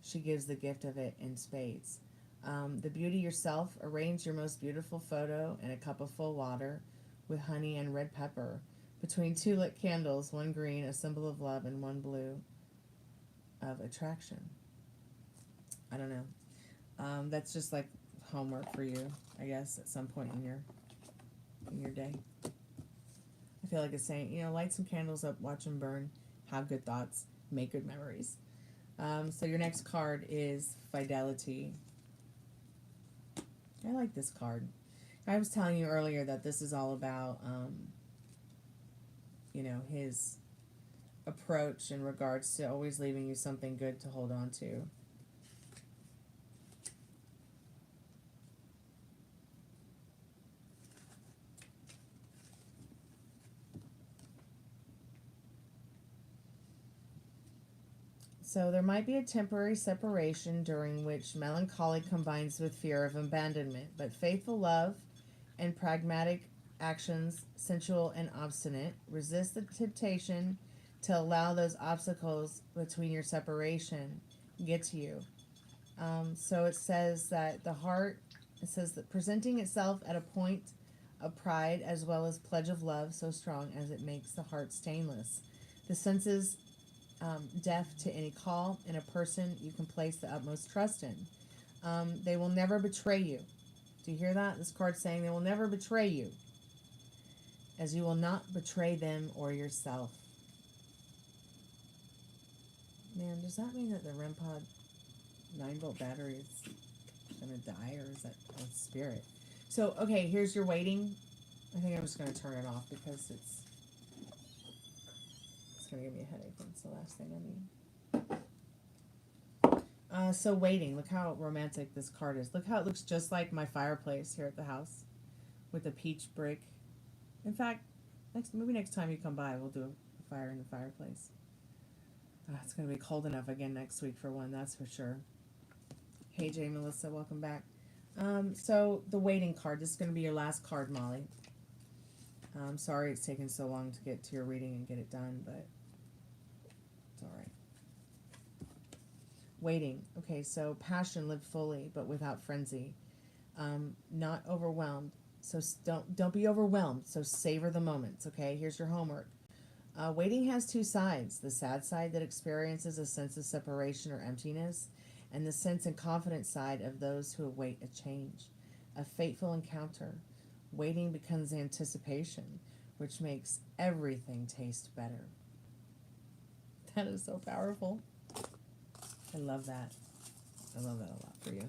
She gives the gift of it in spades. The beauty yourself, arrange your most beautiful photo in a cup of full water with honey and red pepper between 2 lit candles, 1 green, a symbol of love, and 1 blue of attraction. I don't know. That's just like homework for you, I guess, at some point in your day. I feel like it's saying, you know, light some candles up, watch them burn, have good thoughts, make good memories. So your next card is Fidelity. I like this card. I was telling you earlier that this is all about, you know, his approach in regards to always leaving you something good to hold on to. So there might be a temporary separation during which melancholy combines with fear of abandonment, but faithful love and pragmatic actions, sensual and obstinate, resist the temptation to allow those obstacles between your separation get to you. So it says that the heart, it says that presenting itself at a point of pride as well as pledge of love so strong as it makes the heart stainless. The senses deaf to any call in a person you can place the utmost trust in. They will never betray you. Do you hear that? This card's saying they will never betray you, as you will not betray them or yourself. Man, does that mean that the REM pod 9-volt battery is going to die, or is that a spirit? So, okay, here's your waiting. I think I'm just going to turn it off because it's going to give me a headache. That's the last thing I need. So waiting. Look how romantic this card is. Look how it looks just like my fireplace here at the house with a peach brick. In fact, maybe next time you come by, we'll do a fire in the fireplace. It's going to be cold enough again next week for one, that's for sure. Hey, Jay, Melissa, welcome back. So the waiting card. This is going to be your last card, Molly. I'm sorry it's taken so long to get to your reading and get it done, but it's all right. Waiting. Okay, so passion lived fully, but without frenzy. Not overwhelmed. So don't be overwhelmed. So savor the moments. Okay, here's your homework. Waiting has two sides: the sad side that experiences a sense of separation or emptiness, and the sense and confident side of those who await a change, a fateful encounter. Waiting becomes anticipation, which makes everything taste better. That is so powerful. I love that. I love that a lot for you.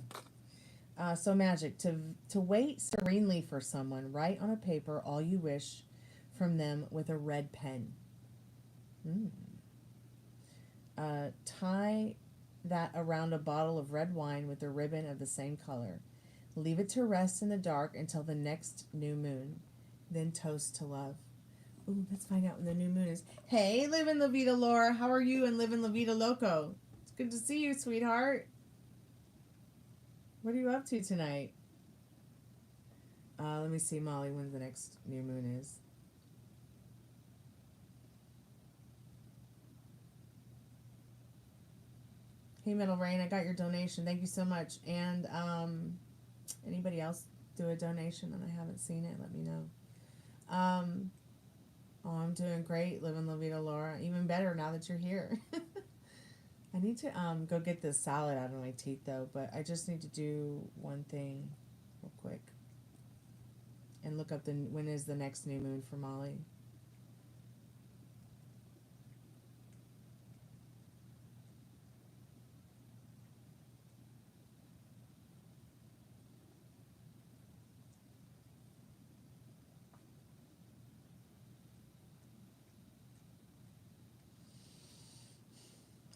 So magic, to wait serenely for someone, write on a paper all you wish from them with a red pen. Tie that around a bottle of red wine with a ribbon of the same color. Leave it to rest in the dark until the next new moon. Then toast to love. Ooh, let's find out when the new moon is. Hey, Livin' La Vida Laura, how are you and Livin' La Vida Loco? It's good to see you, sweetheart. What are you up to tonight? Let me see, Molly, when the next new moon is. Hey, Metal Rain, I got your donation. Thank you so much. And anybody else do a donation and I haven't seen it? Let me know. Oh, I'm doing great, Living La Vida Laura. Even better now that you're here. I need to go get this salad out of my teeth though, but I just need to do one thing real quick and look up when is the next new moon for Molly.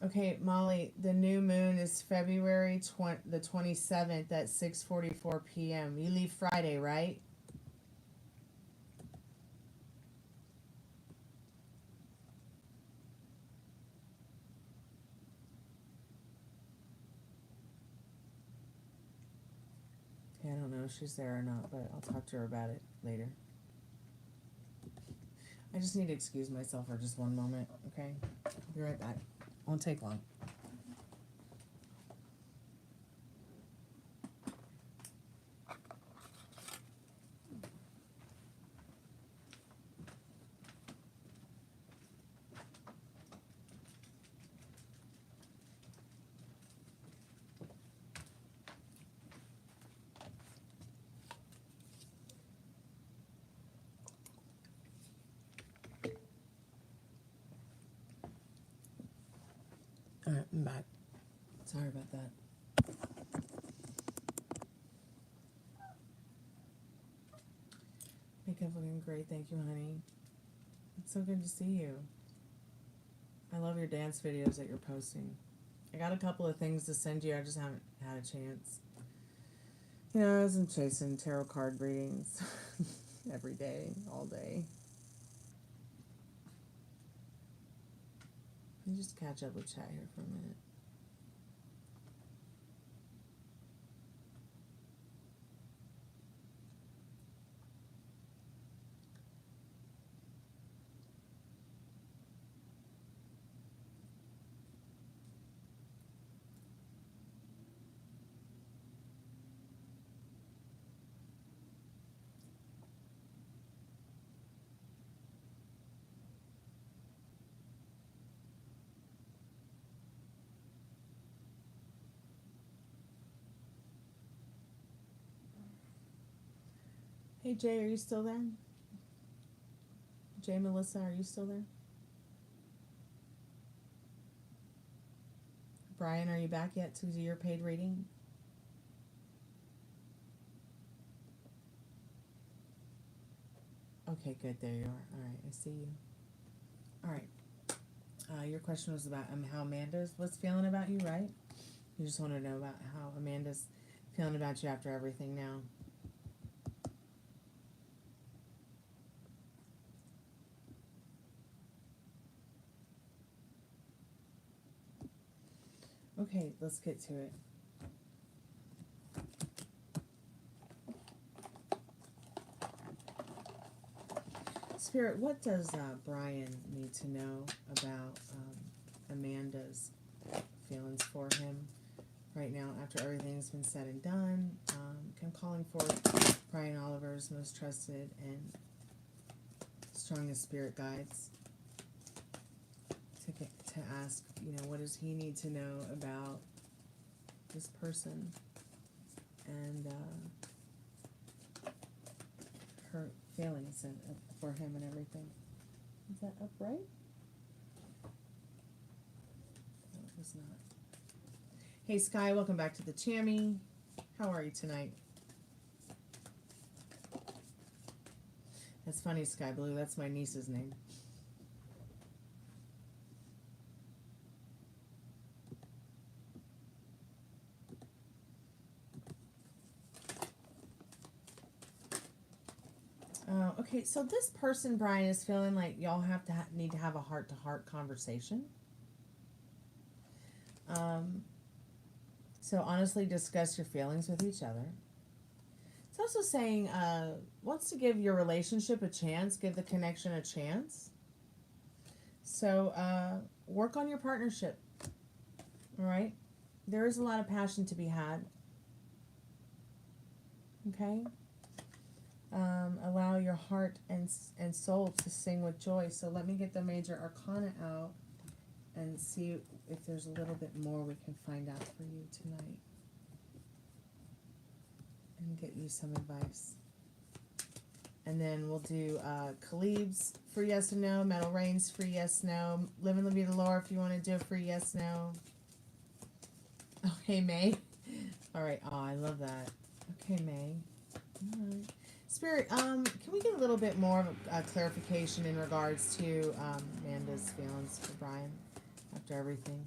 Okay, Molly, the new moon is February the 27th at 6:44 p.m. You leave Friday, right? Okay, I don't know if she's there or not, but I'll talk to her about it later. I just need to excuse myself for just one moment, okay? I'll be right back. Won't take long. All right, I'm back. Sorry about that. Makeup looking great. Thank you, honey. It's so good to see you. I love your dance videos that you're posting. I got a couple of things to send you. I just haven't had a chance. You know, I was chasing tarot card readings every day, all day. Let me just catch up with chat here for a minute. Hey Jay, are you still there? Jay, Melissa, are you still there? Brian, are you back yet to do your paid reading? Okay, good. There you are. All right, I see you. All right. Your question was about how Amanda's was feeling about you, right? You just want to know about how Amanda's feeling about you after everything now. Okay, let's get to it. Spirit, what does Brian need to know about Amanda's feelings for him right now after everything's been said and done. I'm calling for Brian Oliver's most trusted and strongest spirit guides to ask, you know, what does he need to know about this person and her feelings and for him and everything. Is that upright? No, it was not. Hey Sky, welcome back to the Chammy. How are you tonight? That's funny, Sky Blue. That's my niece's name. Okay, so this person, Brian, is feeling like y'all have to need to have a heart-to-heart conversation. So honestly discuss your feelings with each other. It's also saying wants to give your relationship a chance, give the connection a chance. So work on your partnership. All right? There is a lot of passion to be had. Okay? Allow your heart and soul to sing with joy. So let me get the major arcana out and see if there's a little bit more we can find out for you tonight. And get you some advice. And then we'll do Khalib's for yes or no, Metal Rain's for yes, no, Live and Be the Lore if you want to do a free yes, no. Oh, hey, May. All right. Oh, I love that. Okay, May. All right. Spirit, can we get a little bit more of a clarification in regards to Amanda's feelings for Brian after everything?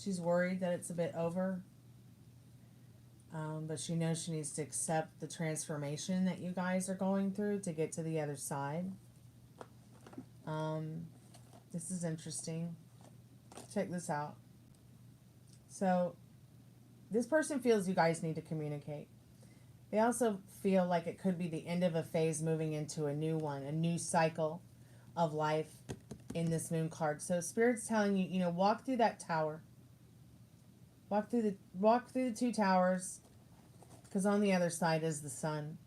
She's worried that it's a bit over, but she knows she needs to accept the transformation that you guys are going through to get to the other side. This is interesting. Check this out. So, this person feels you guys need to communicate. They also feel like it could be the end of a phase moving into a new one, a new cycle of life in this moon card. So Spirit's telling you, you know, walk through that tower. Walk through the two towers, because on the other side is the sun.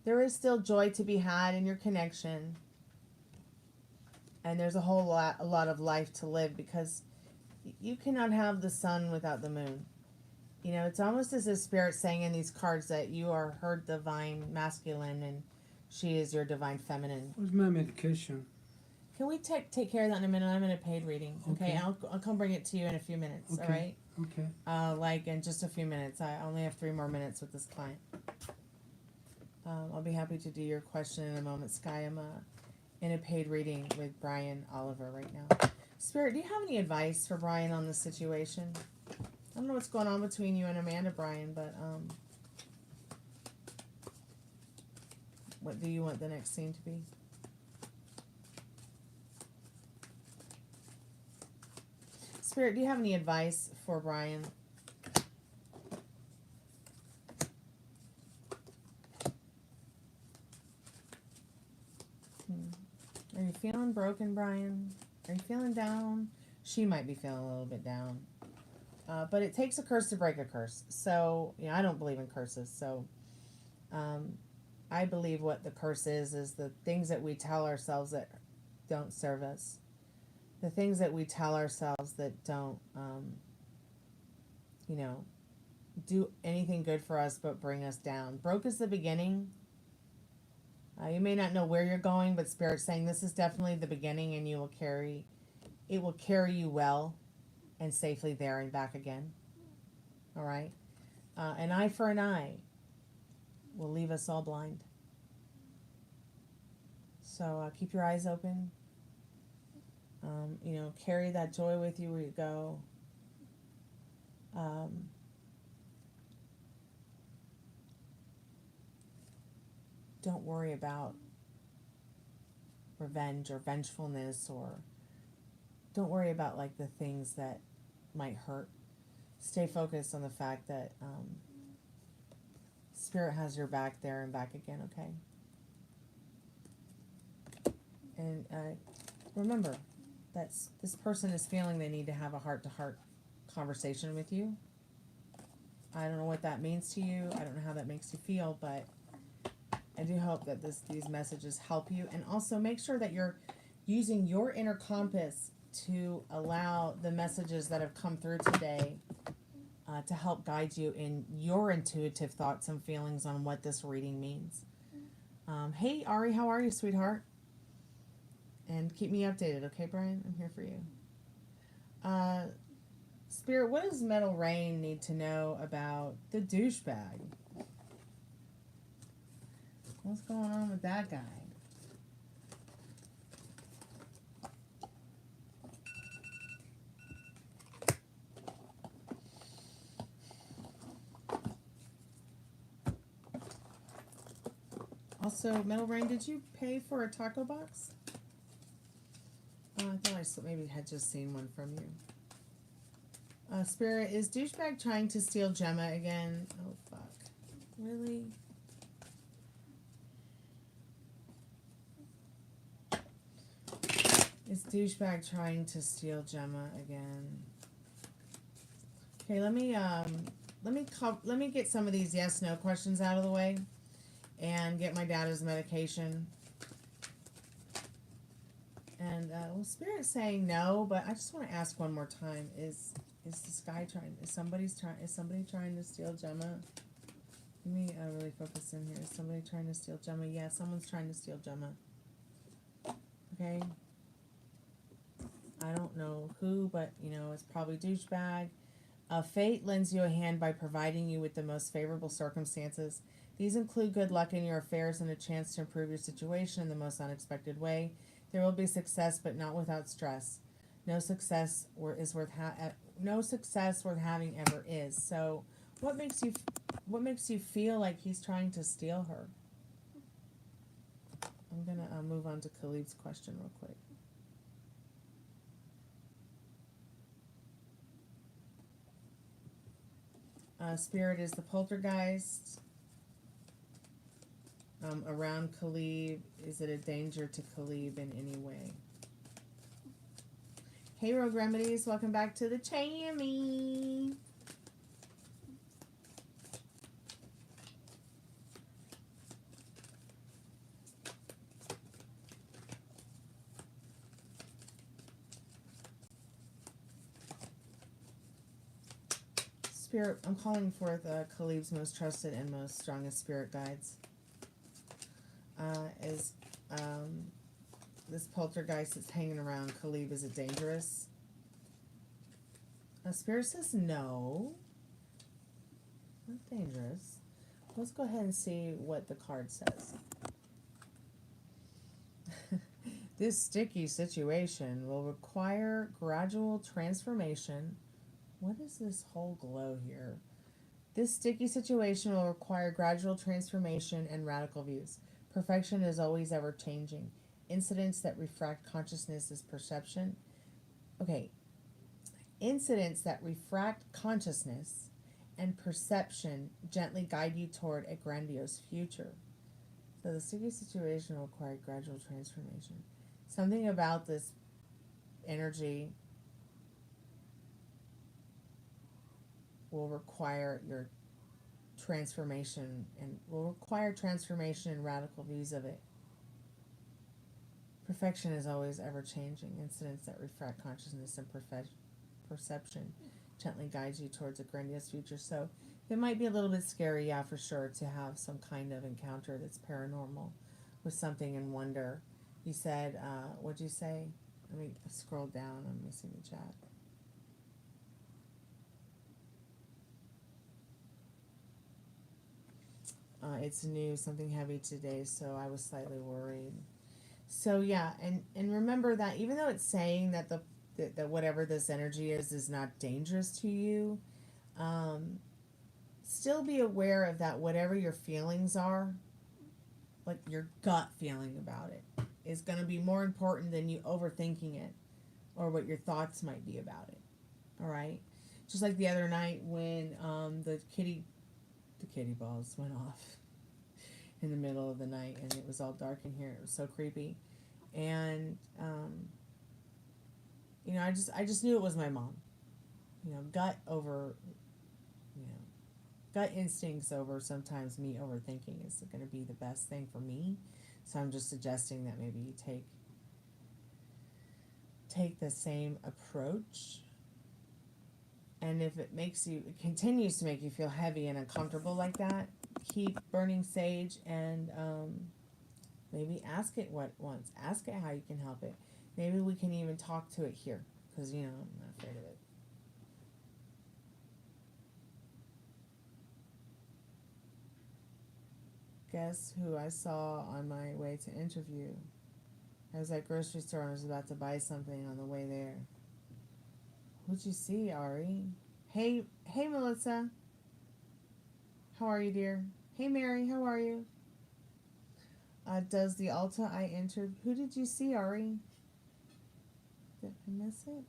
There is still joy to be had in your connection. And there's a lot of life to live, because you cannot have the sun without the moon. You know, it's almost as if Spirit's saying in these cards that you are her divine masculine and she is your divine feminine. Where's my medication? Can we take care of that in a minute? I'm in a paid reading. Okay, I'll come bring it to you in a few minutes. Okay. All right. Okay. Like in just a few minutes. I only have 3 more minutes with this client. I'll be happy to do your question in a moment, Sky. I'm in a paid reading with Brian Oliver right now. Spirit, do you have any advice for Brian on this situation? I don't know what's going on between you and Amanda, Brian, but what do you want the next scene to be? Spirit, do you have any advice for Brian? Are you feeling broken, Brian? Are you feeling down? She might be feeling a little bit down. But it takes a curse to break a curse. So, you know, I don't believe in curses. So, I believe what the curse is the things that we tell ourselves that don't serve us. The things that we tell ourselves that don't, you know, do anything good for us but bring us down. Broke is the beginning. You may not know where you're going, but Spirit's saying this is definitely the beginning, and it will carry you well and safely there and back again. All right? An eye for an eye will leave us all blind. So keep your eyes open. You know, carry that joy with you where you go. Don't worry about revenge or vengefulness, or don't worry about like the things that might hurt. Stay focused on the fact that Spirit has your back there and back again, okay? And remember, this person is feeling they need to have a heart-to-heart conversation with you. I don't know what that means to you. I don't know how that makes you feel, but I do hope that these messages help you. And also make sure that you're using your inner compass to allow the messages that have come through today to help guide you in your intuitive thoughts and feelings on what this reading means. Hey, Ari, how are you, sweetheart? And keep me updated, okay, Brian? I'm here for you. Spirit, what does Metal Rain need to know about the douchebag? What's going on with that guy? Also, Metal Rain, did you pay for a taco box? I thought I maybe had just seen one from you. Spirit, is douchebag trying to steal Gemma again? Oh, fuck. Really? Is douchebag trying to steal Gemma again? Okay, let me get some of these yes/no questions out of the way, and get my data's medication. And well, Spirit's saying no, but I just want to ask one more time: Is somebody trying to steal Gemma? Let me really focus in here. Is somebody trying to steal Gemma? Yeah, someone's trying to steal Gemma. Okay. I don't know who, but you know, it's probably douchebag. Fate lends you a hand by providing you with the most favorable circumstances. These include good luck in your affairs and a chance to improve your situation in the most unexpected way. There will be success, but not without stress. No success worth having ever is. So, what makes you feel like he's trying to steal her? I'm gonna move on to Khalid's question real quick. Spirit, is the poltergeist around Khalid? Is it a danger to Khalid in any way? Hey, Rogue Remedies, welcome back to the channel. Spirit, I'm calling forth Khalib's most trusted and most strongest spirit guides. This poltergeist that's hanging around Khalib, is it dangerous? Spirit says no. Not dangerous. Let's go ahead and see what the card says. This sticky situation will require gradual transformation. What is this whole glow here? This sticky situation will require gradual transformation and radical views. Perfection is always ever changing. Incidents that refract consciousness is perception. Okay. Incidents that refract consciousness and perception gently guide you toward a grandiose future. So the sticky situation will require gradual transformation. Something about this energy will require your transformation and radical views of it. Perfection is always ever changing. Incidents that refract consciousness and perception gently guides you towards a grandiose future. So it might be a little bit scary, yeah, for sure, to have some kind of encounter that's paranormal with something in wonder. You said, what'd you say? Let me scroll down. I'm missing the chat. It's new, something heavy today, so I was slightly worried. So yeah, and remember that even though it's saying that that whatever this energy is not dangerous to you, still be aware of that. Whatever your feelings are, like your gut feeling about it, is going to be more important than you overthinking it or what your thoughts might be about it. All right, just like the other night when the kitty balls went off in the middle of the night and it was all dark in here. It was so creepy. And You know, I just knew it was my mom. You know, gut over, you know, gut instincts over sometimes me overthinking is going to be the best thing for me. So I'm just suggesting that maybe you take the same approach. And if it continues to make you feel heavy and uncomfortable like that, keep burning sage and maybe ask it what once. Ask it how you can help it. Maybe we can even talk to it here, because, you know, I'm not afraid of it. Guess who I saw on my way to interview? I was at grocery store and I was about to buy something on the way there. Who'd you see, Ari? Hey, Melissa. How are you, dear? Hey, Mary. How are you? Does the Ulta I entered? Who did you see, Ari? Did I miss it?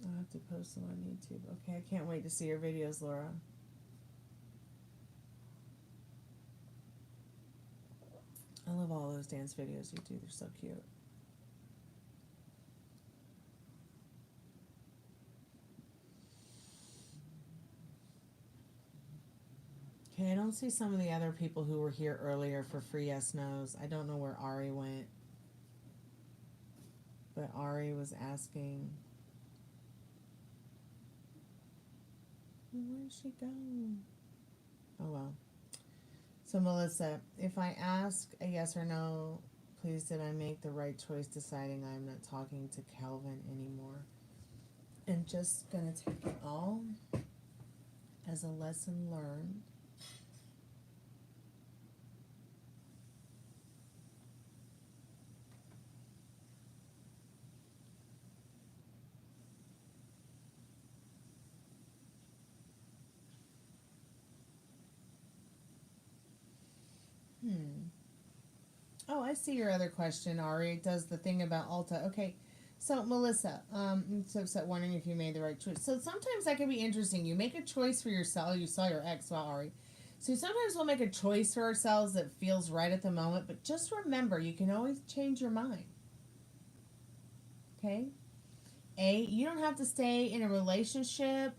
I'll have to post them on YouTube. Okay, I can't wait to see your videos, Laura. I love all those dance videos you do. They're so cute. Okay, I don't see some of the other people who were here earlier for free yes/nos. I don't know where Ari went. But Ari was asking, where did she go? Oh, well. So, Melissa, if I ask a yes or no, please, did I make the right choice deciding I'm not talking to Calvin anymore? And just going to take it all as a lesson learned. Oh, I see your other question, Ari. It does the thing about Ulta. Okay, so Melissa, I'm so upset wondering if you made the right choice. So sometimes that can be interesting. You make a choice for yourself. You saw your ex, well, Ari. So sometimes we'll make a choice for ourselves that feels right at the moment, but just remember, you can always change your mind. Okay? You don't have to stay in a relationship,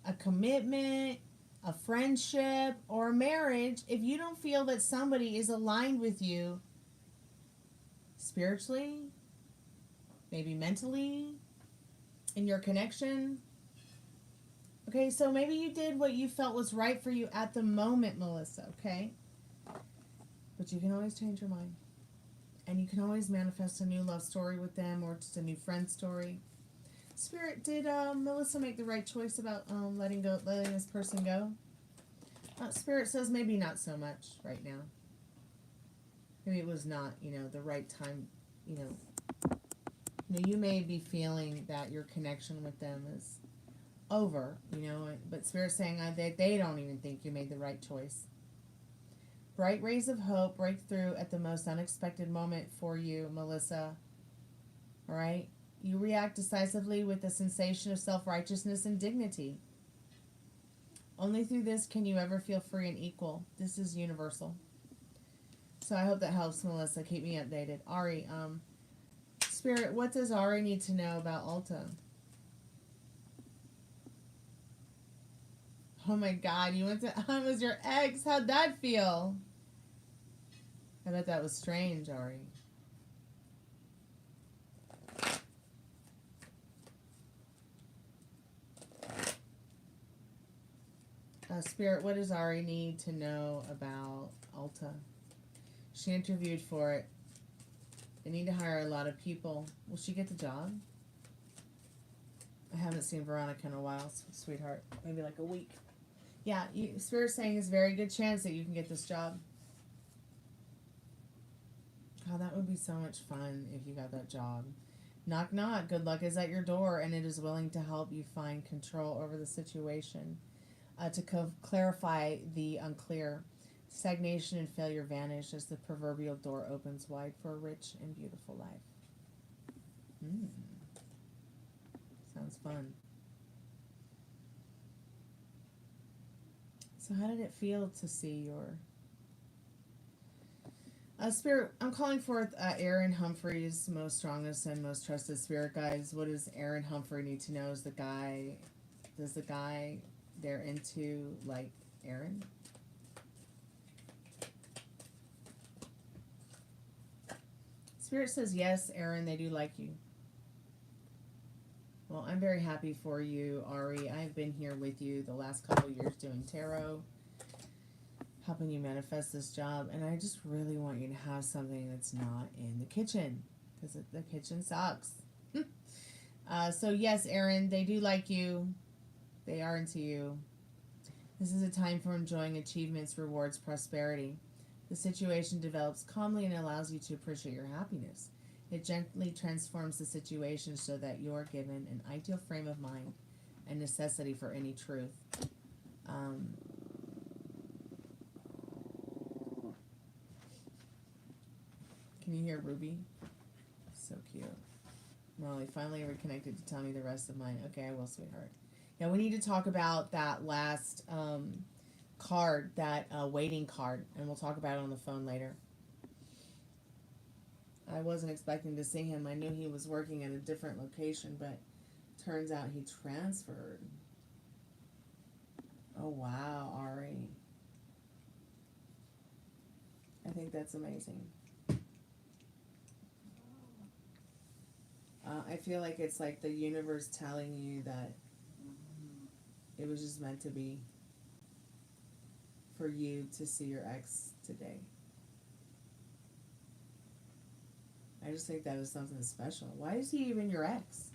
a commitment, a friendship, or a marriage if you don't feel that somebody is aligned with you spiritually, maybe mentally, in your connection. Okay, so maybe you did what you felt was right for you at the moment, Melissa, okay? But you can always change your mind. And you can always manifest a new love story with them or just a new friend story. Spirit, did Melissa make the right choice about letting this person go? Spirit says maybe not so much right now. Maybe it was not, the right time, you may be feeling that your connection with them is over, but Spirit's saying that they don't even think you made the right choice. Bright rays of hope break through at the most unexpected moment for you, Melissa. All right? You react decisively with a sensation of self-righteousness and dignity. Only through this can you ever feel free and equal. This is universal. So I hope that helps, Melissa. Keep me updated. Ari, Spirit, what does Ari need to know about Ulta? Oh my God, you went to hunt with your ex. How'd that feel? I bet that was strange, Ari. Spirit, what does Ari need to know about Ulta? She interviewed for it. They need to hire a lot of people. Will she get the job? I haven't seen Veronica in a while, sweetheart. Maybe like a week. Yeah, Spirit's saying there's a very good chance that you can get this job. Oh, that would be so much fun if you got that job. Knock, knock. Good luck is at your door, and it is willing to help you find control over the situation. To clarify the unclear, stagnation and failure vanish as the proverbial door opens wide for a rich and beautiful life. Sounds fun. So how did it feel to see your Spirit, I'm calling forth Aaron Humphreys, most strongest and most trusted spirit guides. What does Aaron Humphrey need to know? Is the guy, does the guy they're into like Aaron? Spirit says yes, Aaron, they do like you. Well, I'm very happy for you, Ari. I've been here with you the last couple of years doing tarot, helping you manifest this job, and I just really want you to have something that's not in the kitchen, because the kitchen sucks. So yes, Aaron, they do like you. They are into you. This is a time for enjoying achievements, rewards, prosperity. The situation develops calmly and allows you to appreciate your happiness. It gently transforms the situation so that you're given an ideal frame of mind and necessity for any truth. Can you hear Ruby? So cute. Molly finally reconnected to tell me the rest of mine. Okay, I will, sweetheart. Yeah, we need to talk about that last card, that waiting card, and we'll talk about it on the phone later. I wasn't expecting to see him. I knew he was working at a different location, but turns out he transferred. Oh, wow, Ari. I think that's amazing. I feel like it's like the universe telling you that it was just meant to be for you to see your ex today. I just think that is something special. Why is he even your ex?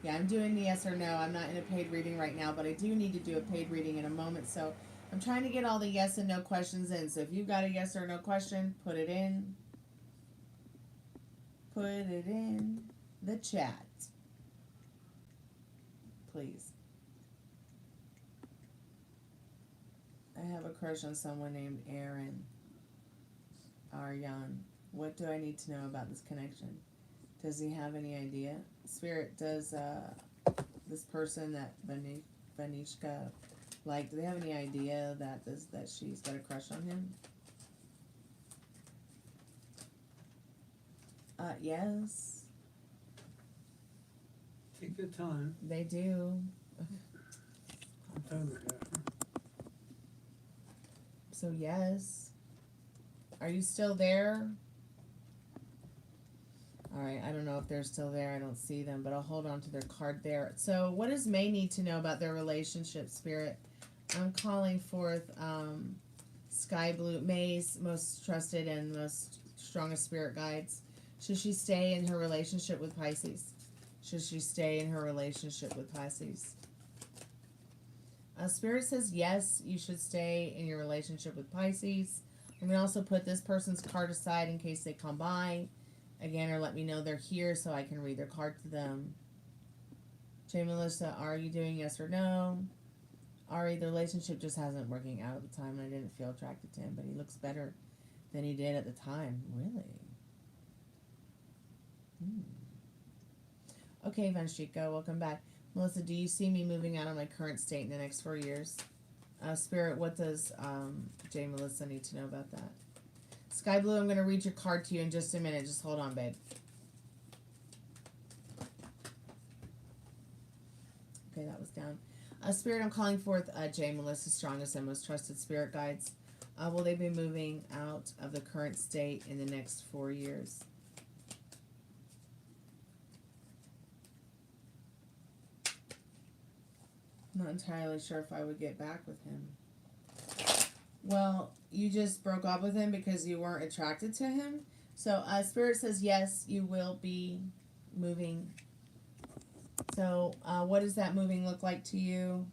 Yeah, I'm doing the yes or no. I'm not in a paid reading right now, but I do need to do a paid reading in a moment. So I'm trying to get all the yes and no questions in. So if you've got a yes or no question, put it in. Put it in the chat. Please. I have a crush on someone named Aaron. Aryan. What do I need to know about this connection? Does he have any idea? Spirit, does this person that Vanishka like, do they have any idea that she's got a crush on him? Yes. Take your time. They do. So yes. Are you still there? Alright, I don't know if they're still there. I don't see them, but I'll hold on to their card there. So what does May need to know about their relationship, Spirit? I'm calling forth Sky Blue, May's most trusted and most strongest spirit guides. Should she stay in her relationship with Pisces? Should she stay in her relationship with Pisces? Spirit says yes, you should stay in your relationship with Pisces. I'm going to also put this person's card aside in case they come by again, or let me know they're here so I can read their card to them. J. Melissa, are you doing yes or no? Ari, the relationship just hasn't working out at the time, and I didn't feel attracted to him, but he looks better than he did at the time. Really? Okay, Vanshika, welcome back. Melissa, do you see me moving out of my current state in the next 4 years? Spirit, what does J. Melissa need to know about that? Sky Blue, I'm going to read your card to you in just a minute. Just hold on, babe. Okay, that was down. Spirit, I'm calling forth J. Melissa's strongest and most trusted spirit guides. Will they be moving out of the current state in the next 4 years? I'm not entirely sure if I would get back with him. Well, you just broke up with him because you weren't attracted to him. So Spirit says yes, you will be moving. So what does that moving look like to you?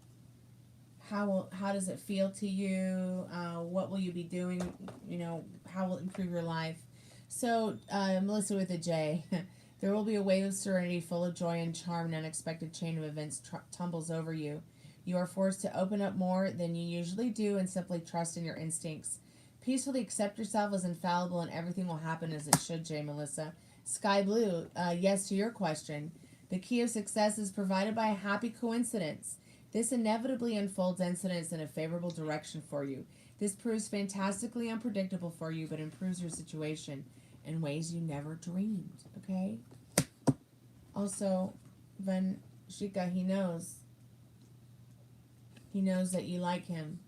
How does it feel to you? What will you be doing? You know, how will it improve your life? So Melissa with a J. There will be a wave of serenity full of joy and charm. An unexpected chain of events tumbles over you. You are forced to open up more than you usually do and simply trust in your instincts. Peacefully accept yourself as infallible and everything will happen as it should, J. Melissa. Sky Blue, yes to your question. The key of success is provided by a happy coincidence. This inevitably unfolds incidents in a favorable direction for you. This proves fantastically unpredictable for you, but improves your situation in ways you never dreamed, okay? Also, Van Shika, he knows that you like him.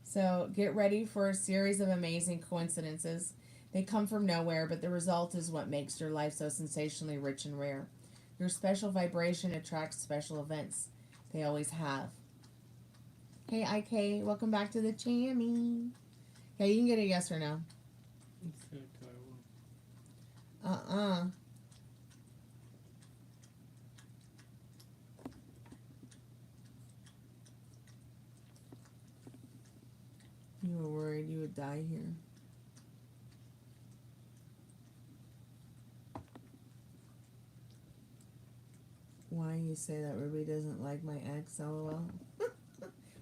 So get ready for a series of amazing coincidences. They come from nowhere, but the result is what makes your life so sensationally rich and rare. Your special vibration attracts special events. They always have. Hey, IK, welcome back to the Chammy. Yeah, you can get a yes or no. You were worried you would die here. Why you say that Ruby doesn't like my ex, lol.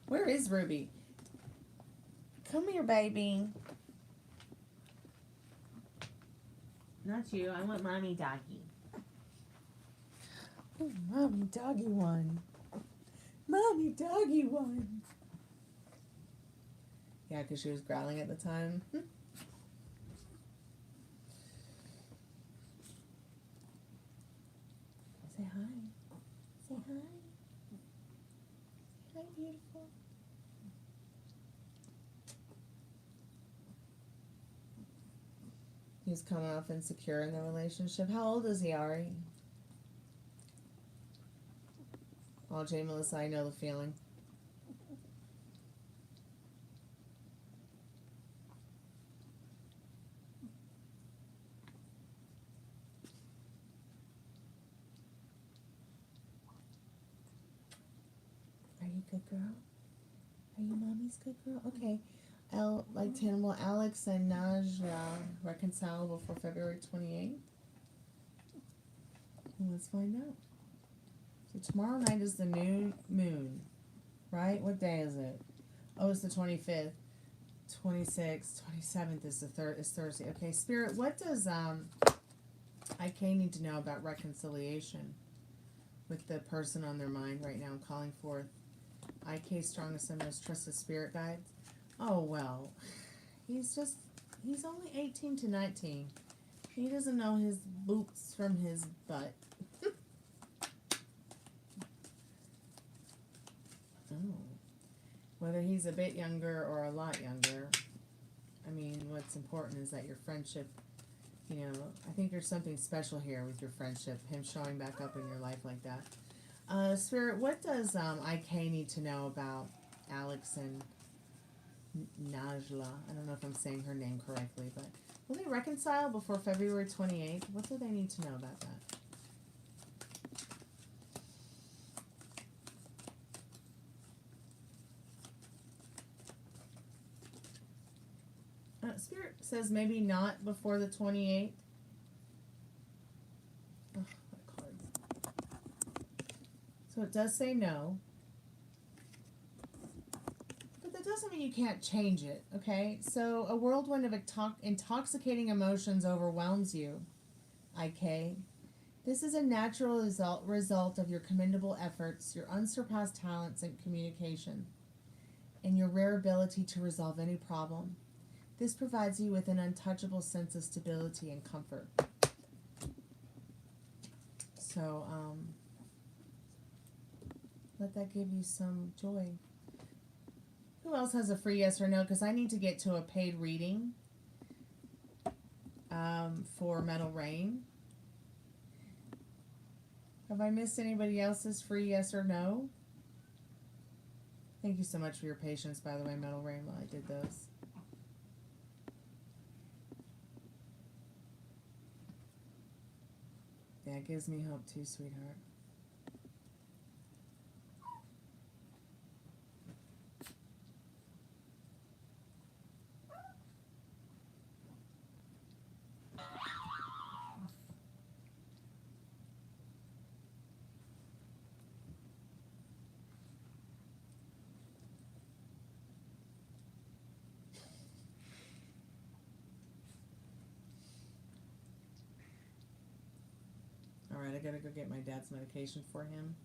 Where is Ruby? Come here, baby. Not you. I want mommy doggy. Oh, mommy doggy one. Mommy doggy one. Yeah, because she was growling at the time. Say hi. Say hi. Hi, beautiful. He's coming off insecure in the relationship. How old is he, Ari? Oh, Jay, Melissa, I know the feeling. Are you a good girl? Are you mommy's good girl? Okay. Like Tannibal, Alex and Najla reconcile before February 28th? Let's find out. So tomorrow night is the new moon, right? What day is it? Oh, it's the 25th. 26th, 27th is Thursday. Okay, Spirit, what does IK need to know about reconciliation with the person on their mind right now? I'm calling forth IK strongest and most trusted spirit guides. Oh, well, he's only 18 to 19. He doesn't know his boots from his butt. Oh. Whether he's a bit younger or a lot younger, I mean, what's important is that your friendship, you know, I think there's something special here with your friendship, him showing back up in your life like that. Spirit, what does IK need to know about Alex and Najla? I don't know if I'm saying her name correctly, but will they reconcile before February 28th? What do they need to know about that? Spirit says maybe not before the 28th. Oh, what cards? So it does say no. But that doesn't mean you can't change it, okay? So a whirlwind of intoxicating emotions overwhelms you, IK. This is a natural result of your commendable efforts, your unsurpassed talents in communication, and your rare ability to resolve any problem. This provides you with an untouchable sense of stability and comfort. So, let that give you some joy. Who else has a free yes or no? Because I need to get to a paid reading for Metal Rain. Have I missed anybody else's free yes or no? Thank you so much for your patience, by the way, Metal Rain, while I did those. Yeah, it gives me hope too, sweetheart. Alright, I gotta go get my dad's medication for him.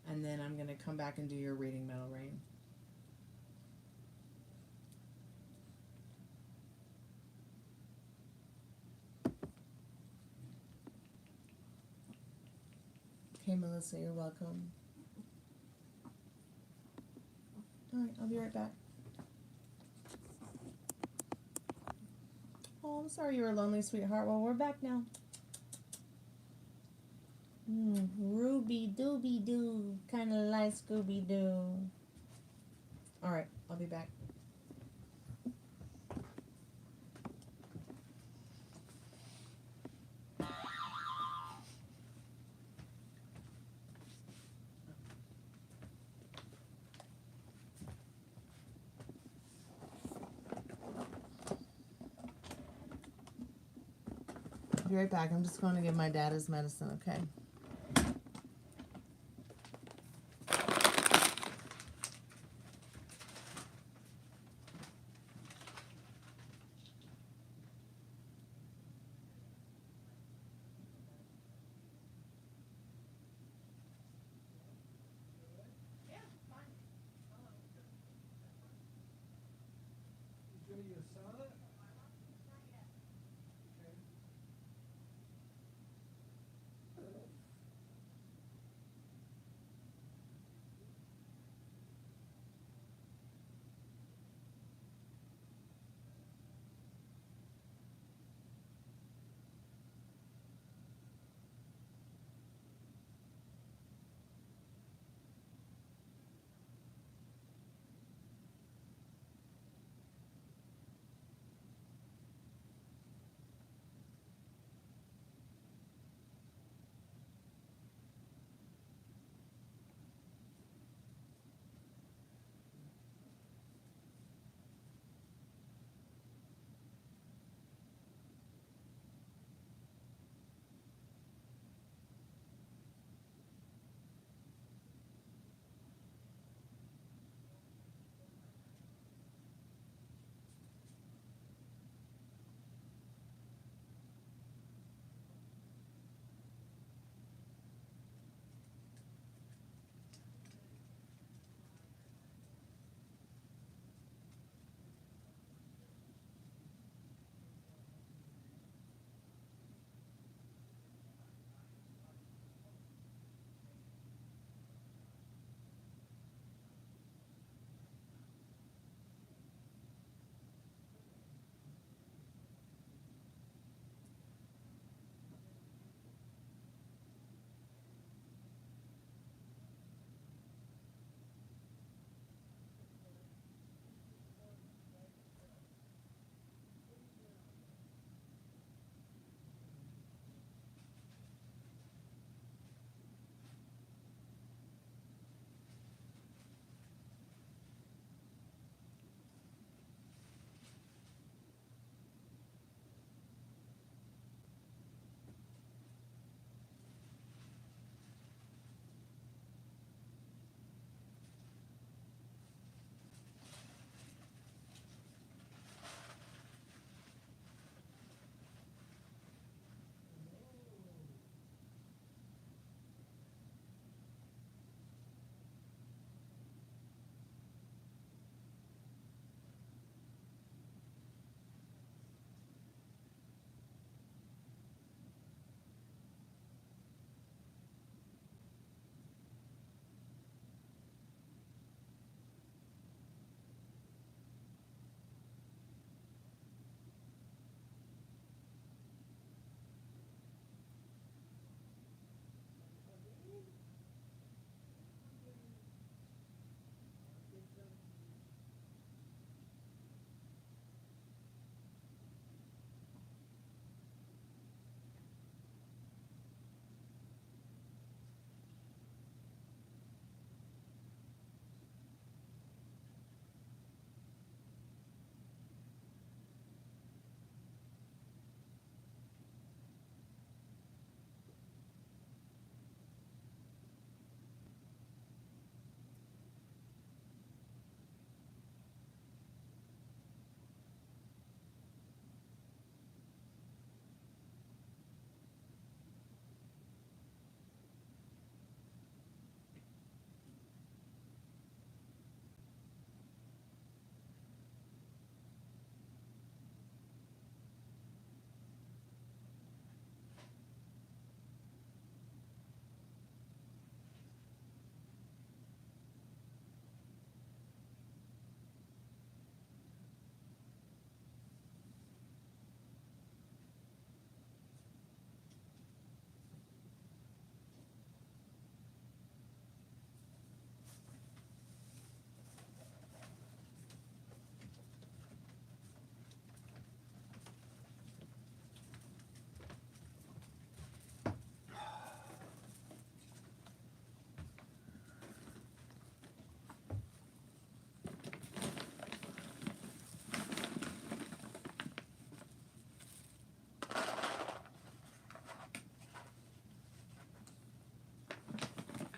And then I'm gonna come back and do your reading, Metal Rain. Okay, Melissa, you're welcome. All right, I'll be right back. Oh, I'm sorry you were lonely, sweetheart. Well, we're back now. Ruby Dooby Doo, kind of like Scooby Doo. All right, I'll be back. Be right back. I'm just going to give my dad his medicine, okay?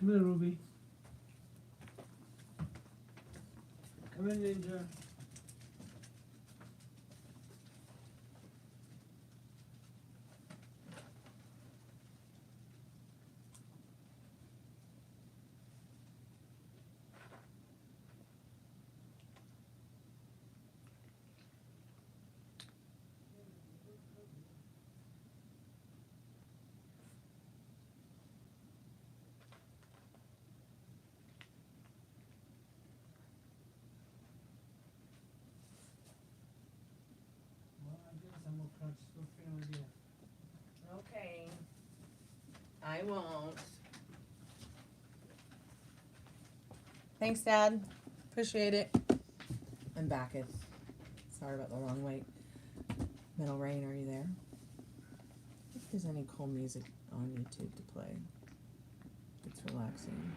Come here, Ruby. Come in, Ninja. Okay. I won't. Thanks, Dad. Appreciate it. I'm back. Sorry about the long wait. Metal Rain, are you there? If there's any cool music on YouTube to play. It's relaxing.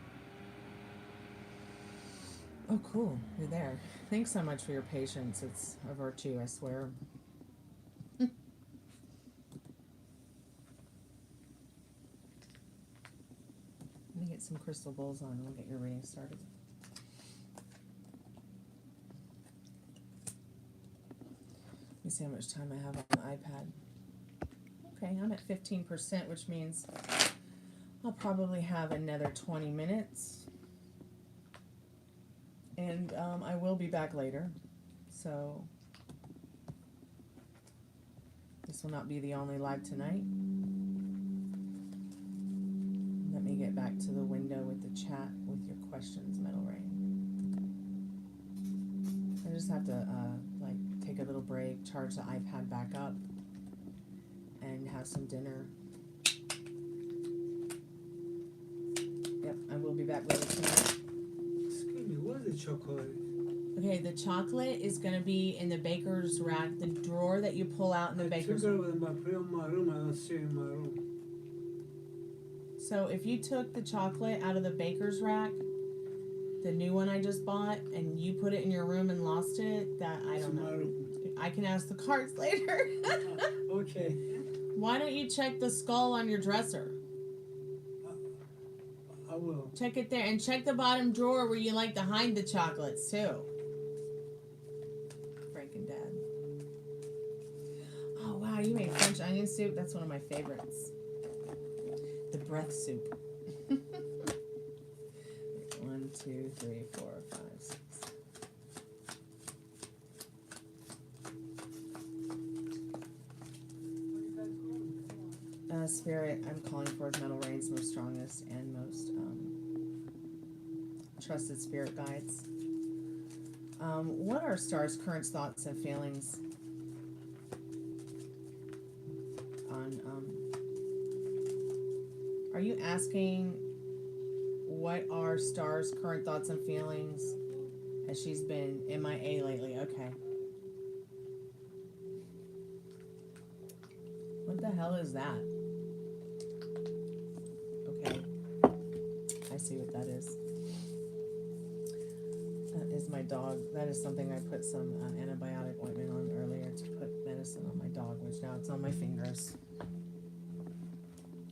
Oh, cool. You're there. Thanks so much for your patience. It's a virtue, I swear. Let me get some crystal bowls on and we'll get your reading started. Let me see how much time I have on the iPad. Okay, I'm at 15%, which means I'll probably have another 20 minutes. And I will be back later, so this will not be the only live tonight. Let me get back to the window with the chat with your questions, Metal Rain. I just have to like take a little break, charge the iPad back up, and have some dinner. Yep, I will be back later tonight. Excuse me, what is the chocolate? Okay, the chocolate is going to be in the baker's rack, the drawer that you pull out in the baker's rack. I took it in my room. I don't see it in my room. So if you took the chocolate out of the baker's rack, the new one I just bought, and you put it in your room and lost it, that I don't know. I can ask the cards later. Okay. Why don't you check the skull on your dresser? I will. Check it there, and check the bottom drawer where you like to hide the chocolates too. Frank and Dad. Oh wow, you made French onion soup. That's one of my favorites. The breath soup. 1, 2, 3, 4, 5, 6. Spirit, I'm calling forth Metal Rain's most strongest and most trusted spirit guides. What are Star's current thoughts and feelings on, are you asking what are Star's current thoughts and feelings as she's been MIA lately? Okay. What the hell is that? Okay. I see what that is. That is my dog. That is something I put some antibiotic ointment on earlier to put medicine on my dog, which now it's on my fingers.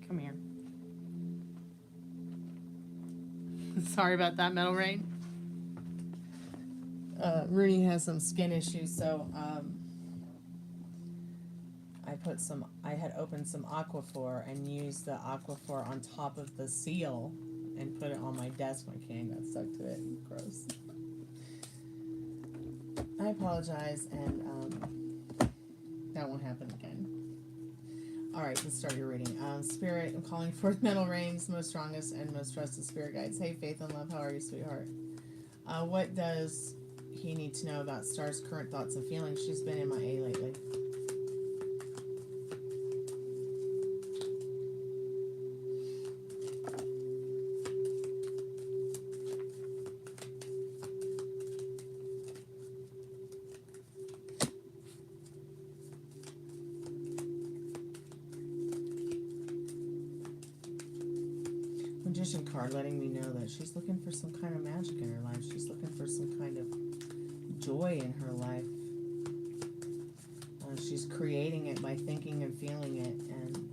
Come here. Sorry about that, Metal Rain. Rooney has some skin issues, so I had opened some Aquaphor and used the Aquaphor on top of the seal and put it on my desk. My can got stuck to it. Gross. I apologize, and that won't happen again. Alright, let's start your reading. Spirit, I'm calling forth Metal Rain's most strongest and most trusted spirit guides. Hey, Faith and Love, how are you, sweetheart? What does he need to know about Star's current thoughts and feelings? She's been MIA lately. Magician card letting me know that she's looking for some kind of magic in her life. She's looking for some kind of joy in her life. She's creating it by thinking and feeling it and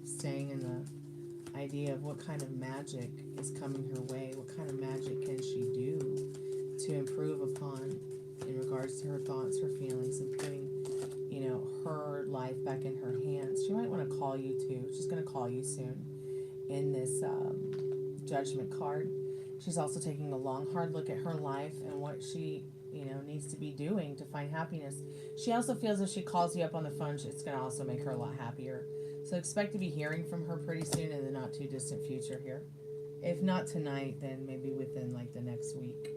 staying in the idea of what kind of magic is coming her way. What kind of magic can she do to improve upon in regards to her thoughts, her feelings, and putting, you know, her life back in her hands. She might want to call you too. She's going to call you soon in this judgment card. She's also taking a long, hard look at her life and what she, you know, needs to be doing to find happiness. She also feels if she calls you up on the phone, it's going to also make her a lot happier. So expect to be hearing from her pretty soon in the not too distant future here. If not tonight, then maybe within like the next week.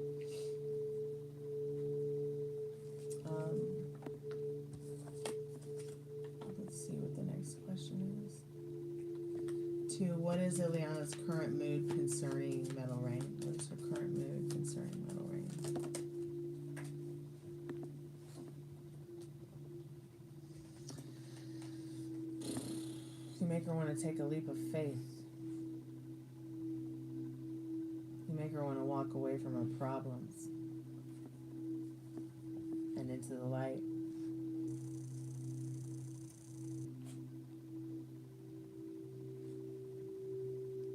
Let's see what the next question is. 2. What is Ileana's current mood concerning Metal Rain? What is her current mood concerning Metal Rain? You make her want to take a leap of faith. You make her want to walk away from her problems and into the light.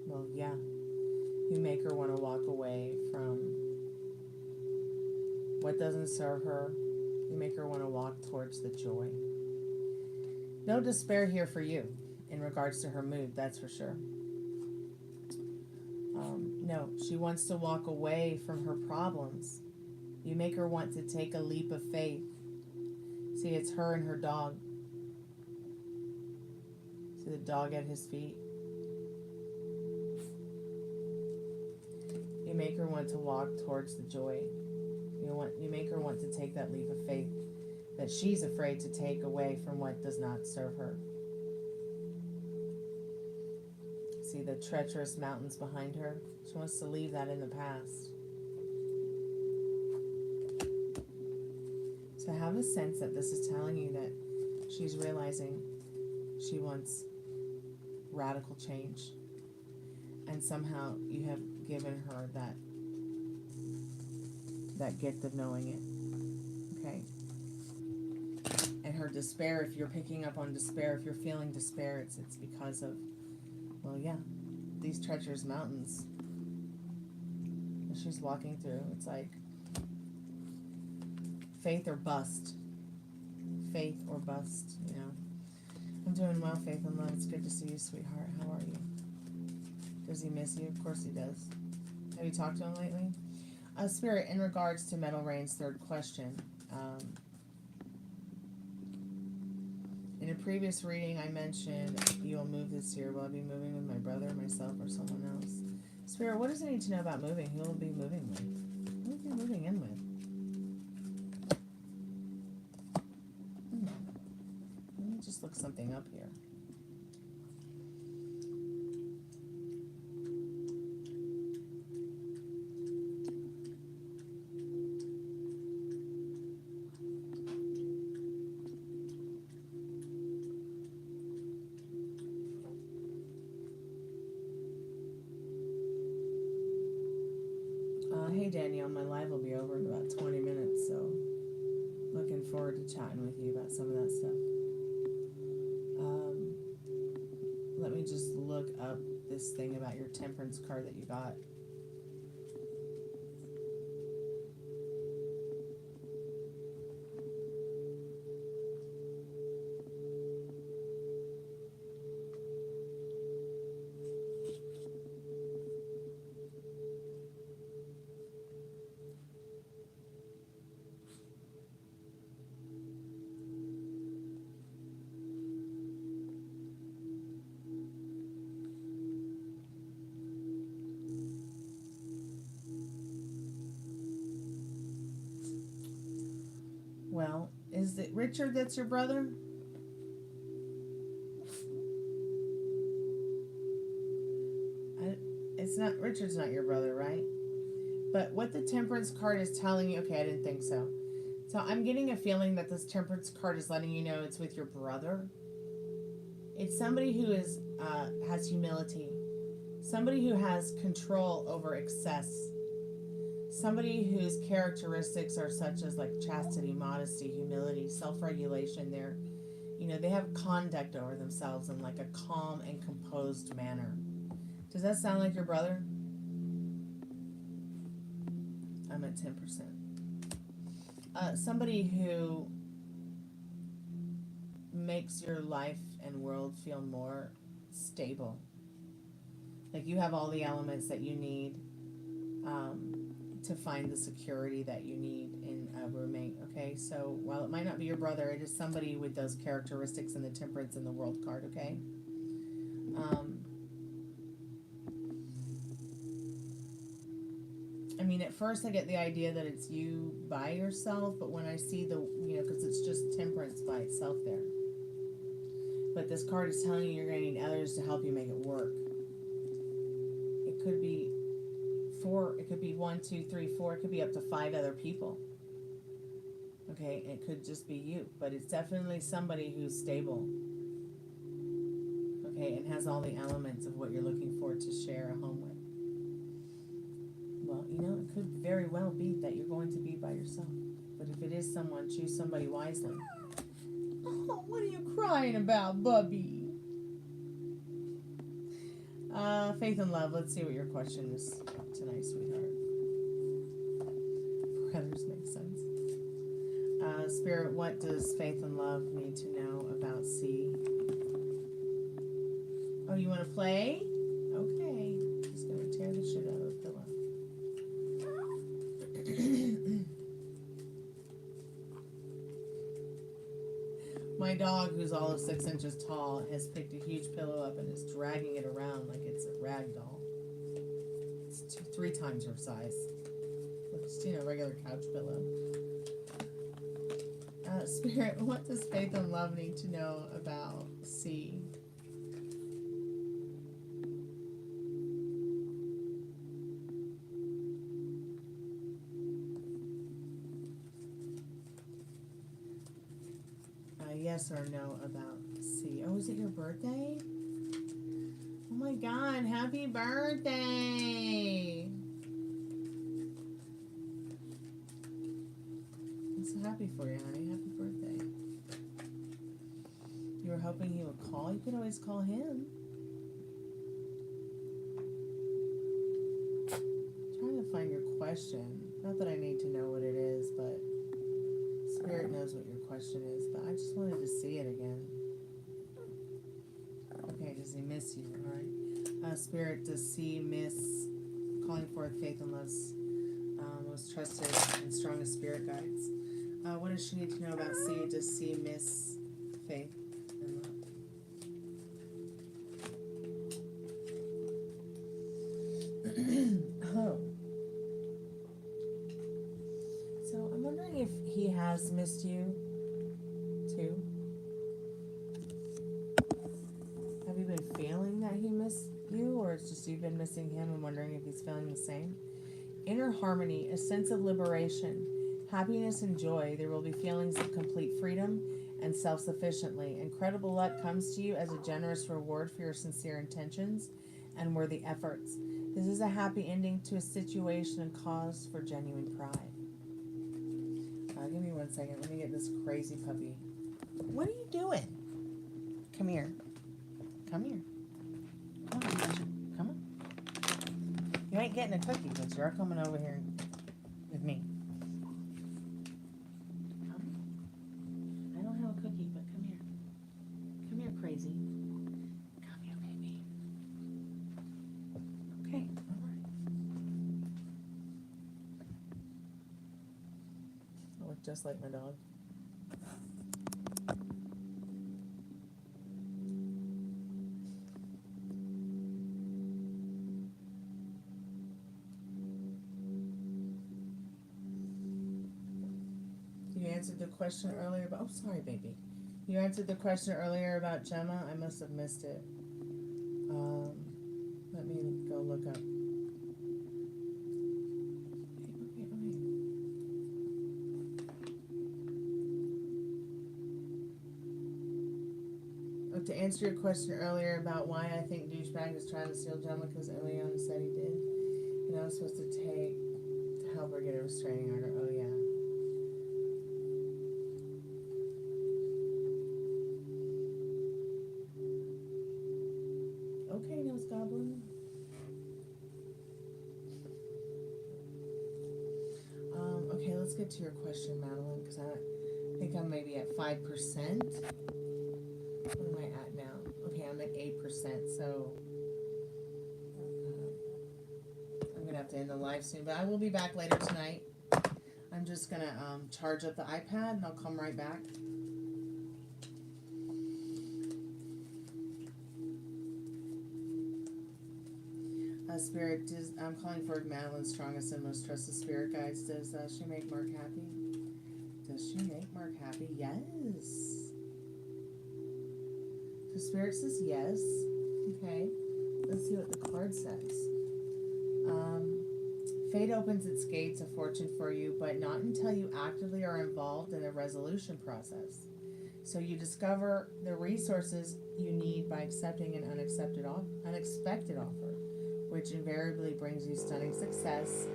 Well, yeah. You make her want to walk away from what doesn't serve her. You make her want to walk towards the joy. No despair here for you in regards to her mood, that's for sure. No, she wants to walk away from her problems. You make her want to take a leap of faith. See, it's her and her dog. See the dog at his feet? You make her want to walk towards the joy. You make her want to take that leap of faith that she's afraid to take away from what does not serve her. See the treacherous mountains behind her? She wants to leave that in the past. So have a sense that this is telling you that she's realizing she wants radical change. And somehow you have given her that gift of knowing it. Okay? And her despair, if you're picking up on despair, if you're feeling despair, it's because of, well, yeah, these treacherous mountains that she's walking through. It's like faith or bust. Faith or bust, you know. I'm doing well, Faith and Love. It's good to see you, sweetheart. How are you? Does he miss you? Of course he does. Have you talked to him lately? Spirit, in regards to Metal Rain's third question, in a previous reading I mentioned you'll move this year. Will I be moving with my brother, myself, or someone else? Spirit, what does it need to know about moving? Who will be moving with? Who will be moving in with? Let me just look something up here. Hey Danielle, my live will be over in about 20 minutes, so looking forward to chatting with you about some of that stuff. Let me just look up this thing about your temperance card that you got. Well, is it Richard that's your brother? It's not, Richard's not your brother, right? But what the temperance card is telling you, okay, I didn't think so. So I'm getting a feeling that this temperance card is letting you know it's with your brother. It's somebody who is has humility. Somebody who has control over excess. Somebody whose characteristics are such as like chastity, modesty, humility, self-regulation. They're, you know, they have conduct over themselves in like a calm and composed manner. Does that sound like your brother? I'm at 10%. Somebody who makes your life and world feel more stable. Like you have all the elements that you need to find the security that you need in a roommate, okay? So while it might not be your brother, it is somebody with those characteristics in the temperance in the world card, okay? I mean, at first I get the idea that it's you by yourself, but when I see the, because it's just temperance by itself there. But this card is telling you you're going to need others to help you make it work. It could be 4, it could be 1, 2, 3, 4, it could be up to 5 other people. Okay, it could just be you, but it's definitely somebody who's stable. Okay, and has all the elements of what you're looking for to share a home with. Well, it could very well be that you're going to be by yourself. But if it is someone, choose somebody wisely. Oh, what are you crying about, Bubby? Faith and love. Let's see what your question is tonight, sweetheart. Brothers make sense. Spirit, what does faith and love need to know about C? Oh, you want to play? Okay. Just going to tear the shit out of the pillow. My dog, who's all of 6 inches tall, has picked a huge pillow up and is dragging it around like it's a rag doll. It's 3 times her size. Just, a regular couch pillow. Spirit, what does faith and love need to know about C? Yes or no about C. Oh, is it your birthday? Oh my God, happy birthday! I'm so happy for you, honey. Happy birthday. You were hoping he would call? You could always call him. I'm trying to find your question. Not that I need to know what it is, but Spirit knows what your question is, but I just wanted to see it again. Okay, does he miss you? All right. Spirit, does C miss calling forth faith and love's most trusted and strongest spirit guides? What does she need to know about C? Does C miss faith and love? Oh. So I'm wondering if he has missed you too. Have you been feeling that he missed you, or it's just you've been missing him and wondering if he's feeling the same? Inner harmony, a sense of liberation, happiness and joy. There will be feelings of complete freedom and self-sufficiently. Incredible luck comes to you as a generous reward for your sincere intentions and worthy efforts. This is a happy ending to a situation and cause for genuine pride. Give me 1 second. Let me get this crazy puppy. What are you doing? Come here. Come here. Come on, come on. You ain't getting a cookie, but you're coming over here with me. Come. I don't have a cookie, but come here. Come here, crazy. Come here, baby. Okay, all right. I look just like my dog. You answered the question earlier about, oh, sorry, baby. You answered the question earlier about Gemma. I must have missed it. Let me go look up. Okay. Oh, to answer your question earlier about why I think douchebag is trying to steal Gemma, because early on he said he did. And I was supposed to help her get a restraining order. Oh, yeah. Okay, Nose Goblin. to your question, Madeline, because I think I'm maybe at 5%. What am I at now? Okay, I'm at 8%, so I'm going to have to end the live soon, but I will be back later tonight. I'm just going to charge up the iPad, and I'll come right back. Spirit, I'm calling for Madeline's strongest and most trusted spirit guides. Does she make Mark happy? Does she make Mark happy? Yes. The spirit says yes. Okay. Let's see what the card says. Fate opens its gates of fortune for you, but not until you actively are involved in the resolution process. So you discover the resources you need by accepting an unexpected offer, which invariably brings you stunning success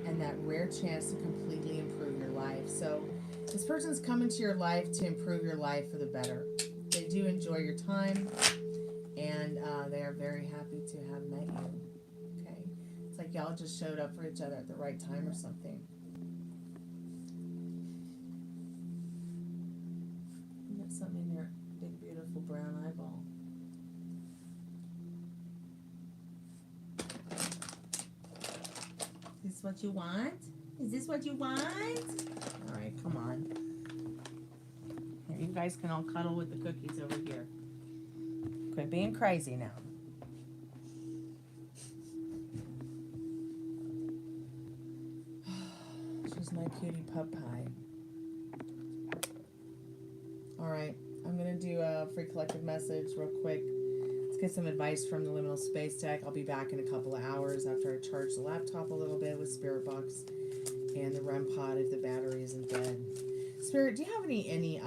and that rare chance to completely improve your life. So this person's coming to your life to improve your life for the better. They do enjoy your time, and they are very happy to have met you. Okay, it's like y'all just showed up for each other at the right time or something. You got something in your big, beautiful brown eyeball. Is this what you want? Is this what you want? All right, come on. Here, you guys can all cuddle with the cookies over here. Quit being crazy now. She's my cutie pup pie. All right, I'm going to do a free collective message real quick. Get some advice from the liminal space deck. I'll be back in a couple of hours after I charge the laptop a little bit with Spirit Box and the REM pod if the battery isn't dead. Spirit, do you have any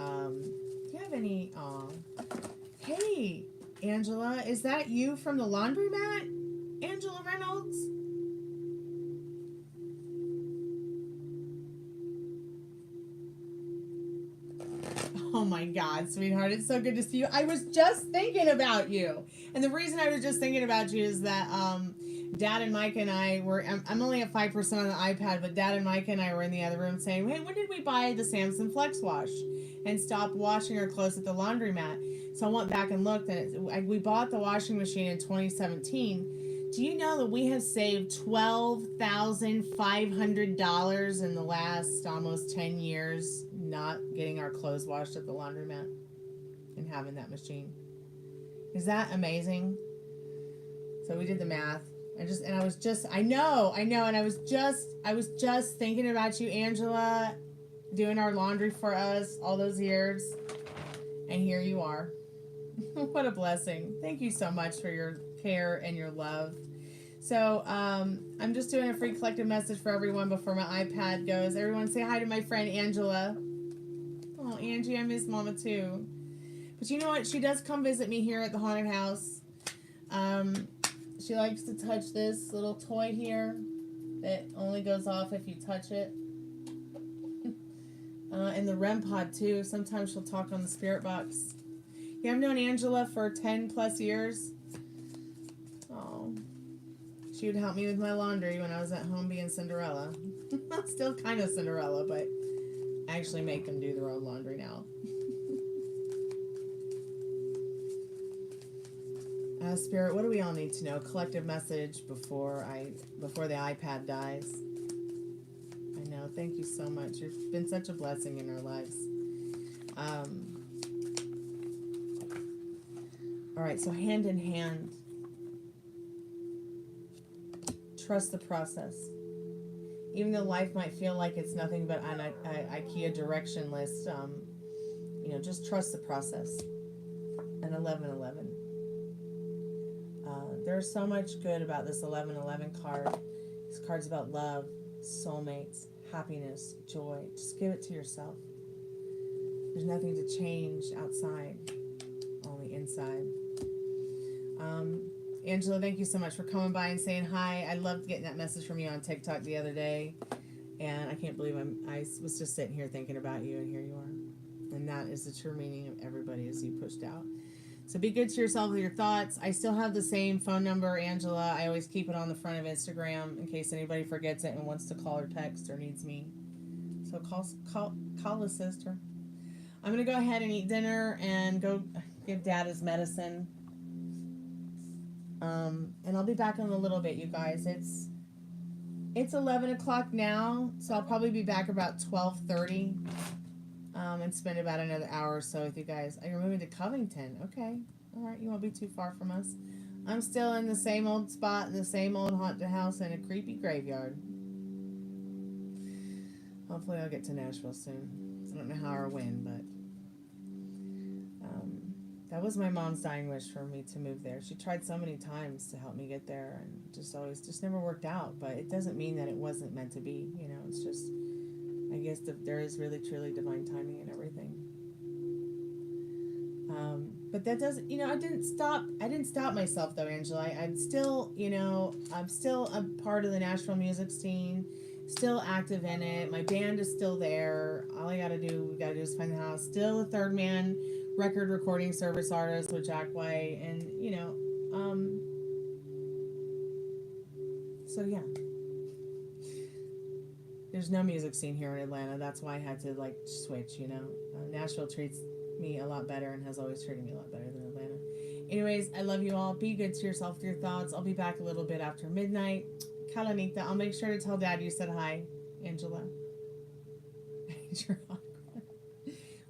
hey, Angela, is that you from the laundromat? Angela Reynolds? Oh my God, sweetheart, it's so good to see you. I was just thinking about you. And the reason I was just thinking about you is that Dad and Mike and I were, I'm only at 5% on the iPad, but Dad and Mike and I were in the other room saying, hey, when did we buy the Samsung Flex Wash and stop washing our clothes at the laundromat? So I went back and looked, and we bought the washing machine in 2017. Do you know that we have saved $12,500 in the last almost 10 years not getting our clothes washed at the laundromat and having that machine? Is that amazing? So we did the math. I was just thinking about you, Angela, doing our laundry for us all those years. And here you are. What a blessing. Thank you so much for your care and your love. So I'm just doing a free collective message for everyone before my iPad goes. Everyone say hi to my friend Angela. Oh, Angie, I miss Mama too. But you know what? She does come visit me here at the haunted house. She likes to touch this little toy here that only goes off if you touch it. And the REM pod too. Sometimes she'll talk on the spirit box. Yeah, I've known Angela for 10 plus years. Oh, she would help me with my laundry when I was at home being Cinderella. I'm still kind of Cinderella, but I actually make them do their own laundry now. Spirit, what do we all need to know? Collective message before the iPad dies. I know. Thank you so much. You've been such a blessing in our lives. All right. So hand in hand, trust the process. Even though life might feel like it's nothing but an IKEA direction list, just trust the process. And 1111. There's so much good about this 1111 card. This card's about love, soulmates, happiness, joy. Just give it to yourself. There's nothing to change outside, only inside. Angela, thank you so much for coming by and saying hi. I loved getting that message from you on TikTok the other day. And I can't believe I was just sitting here thinking about you, and here you are. And that is the true meaning of everybody as you pushed out. So be good to yourself with your thoughts. I still have the same phone number, Angela. I always keep it on the front of Instagram in case anybody forgets it and wants to call or text or needs me. So call a sister. I'm gonna go ahead and eat dinner and go give Dad his medicine. And I'll be back in a little bit, you guys. It's 11 o'clock now, so I'll probably be back about 12:30. And spend about another hour or so with you guys. You're moving to Covington. Okay. All right. You won't be too far from us. I'm still in the same old spot in the same old haunted house in a creepy graveyard. Hopefully I'll get to Nashville soon. I don't know how or when, but that was my mom's dying wish for me to move there. She tried so many times to help me get there and just never worked out. But it doesn't mean that it wasn't meant to be. You know, it's just, I guess there is really truly divine timing and everything. But that doesn't, I didn't stop myself though, Angela. I'm still, I'm still a part of the Nashville music scene, still active in it. My band is still there. All we gotta do is find the house. Still a third man record recording service artist with Jack White, and so yeah. There's no music scene here in Atlanta. That's why I had to switch. Nashville treats me a lot better and has always treated me a lot better than Atlanta. Anyways, I love you all. Be good to yourself with your thoughts. I'll be back a little bit after midnight. Kalanita, I'll make sure to tell Dad you said hi, Angela.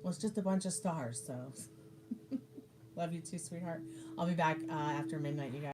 Well, it's just a bunch of stars, so love you too, sweetheart. I'll be back after midnight, you guys.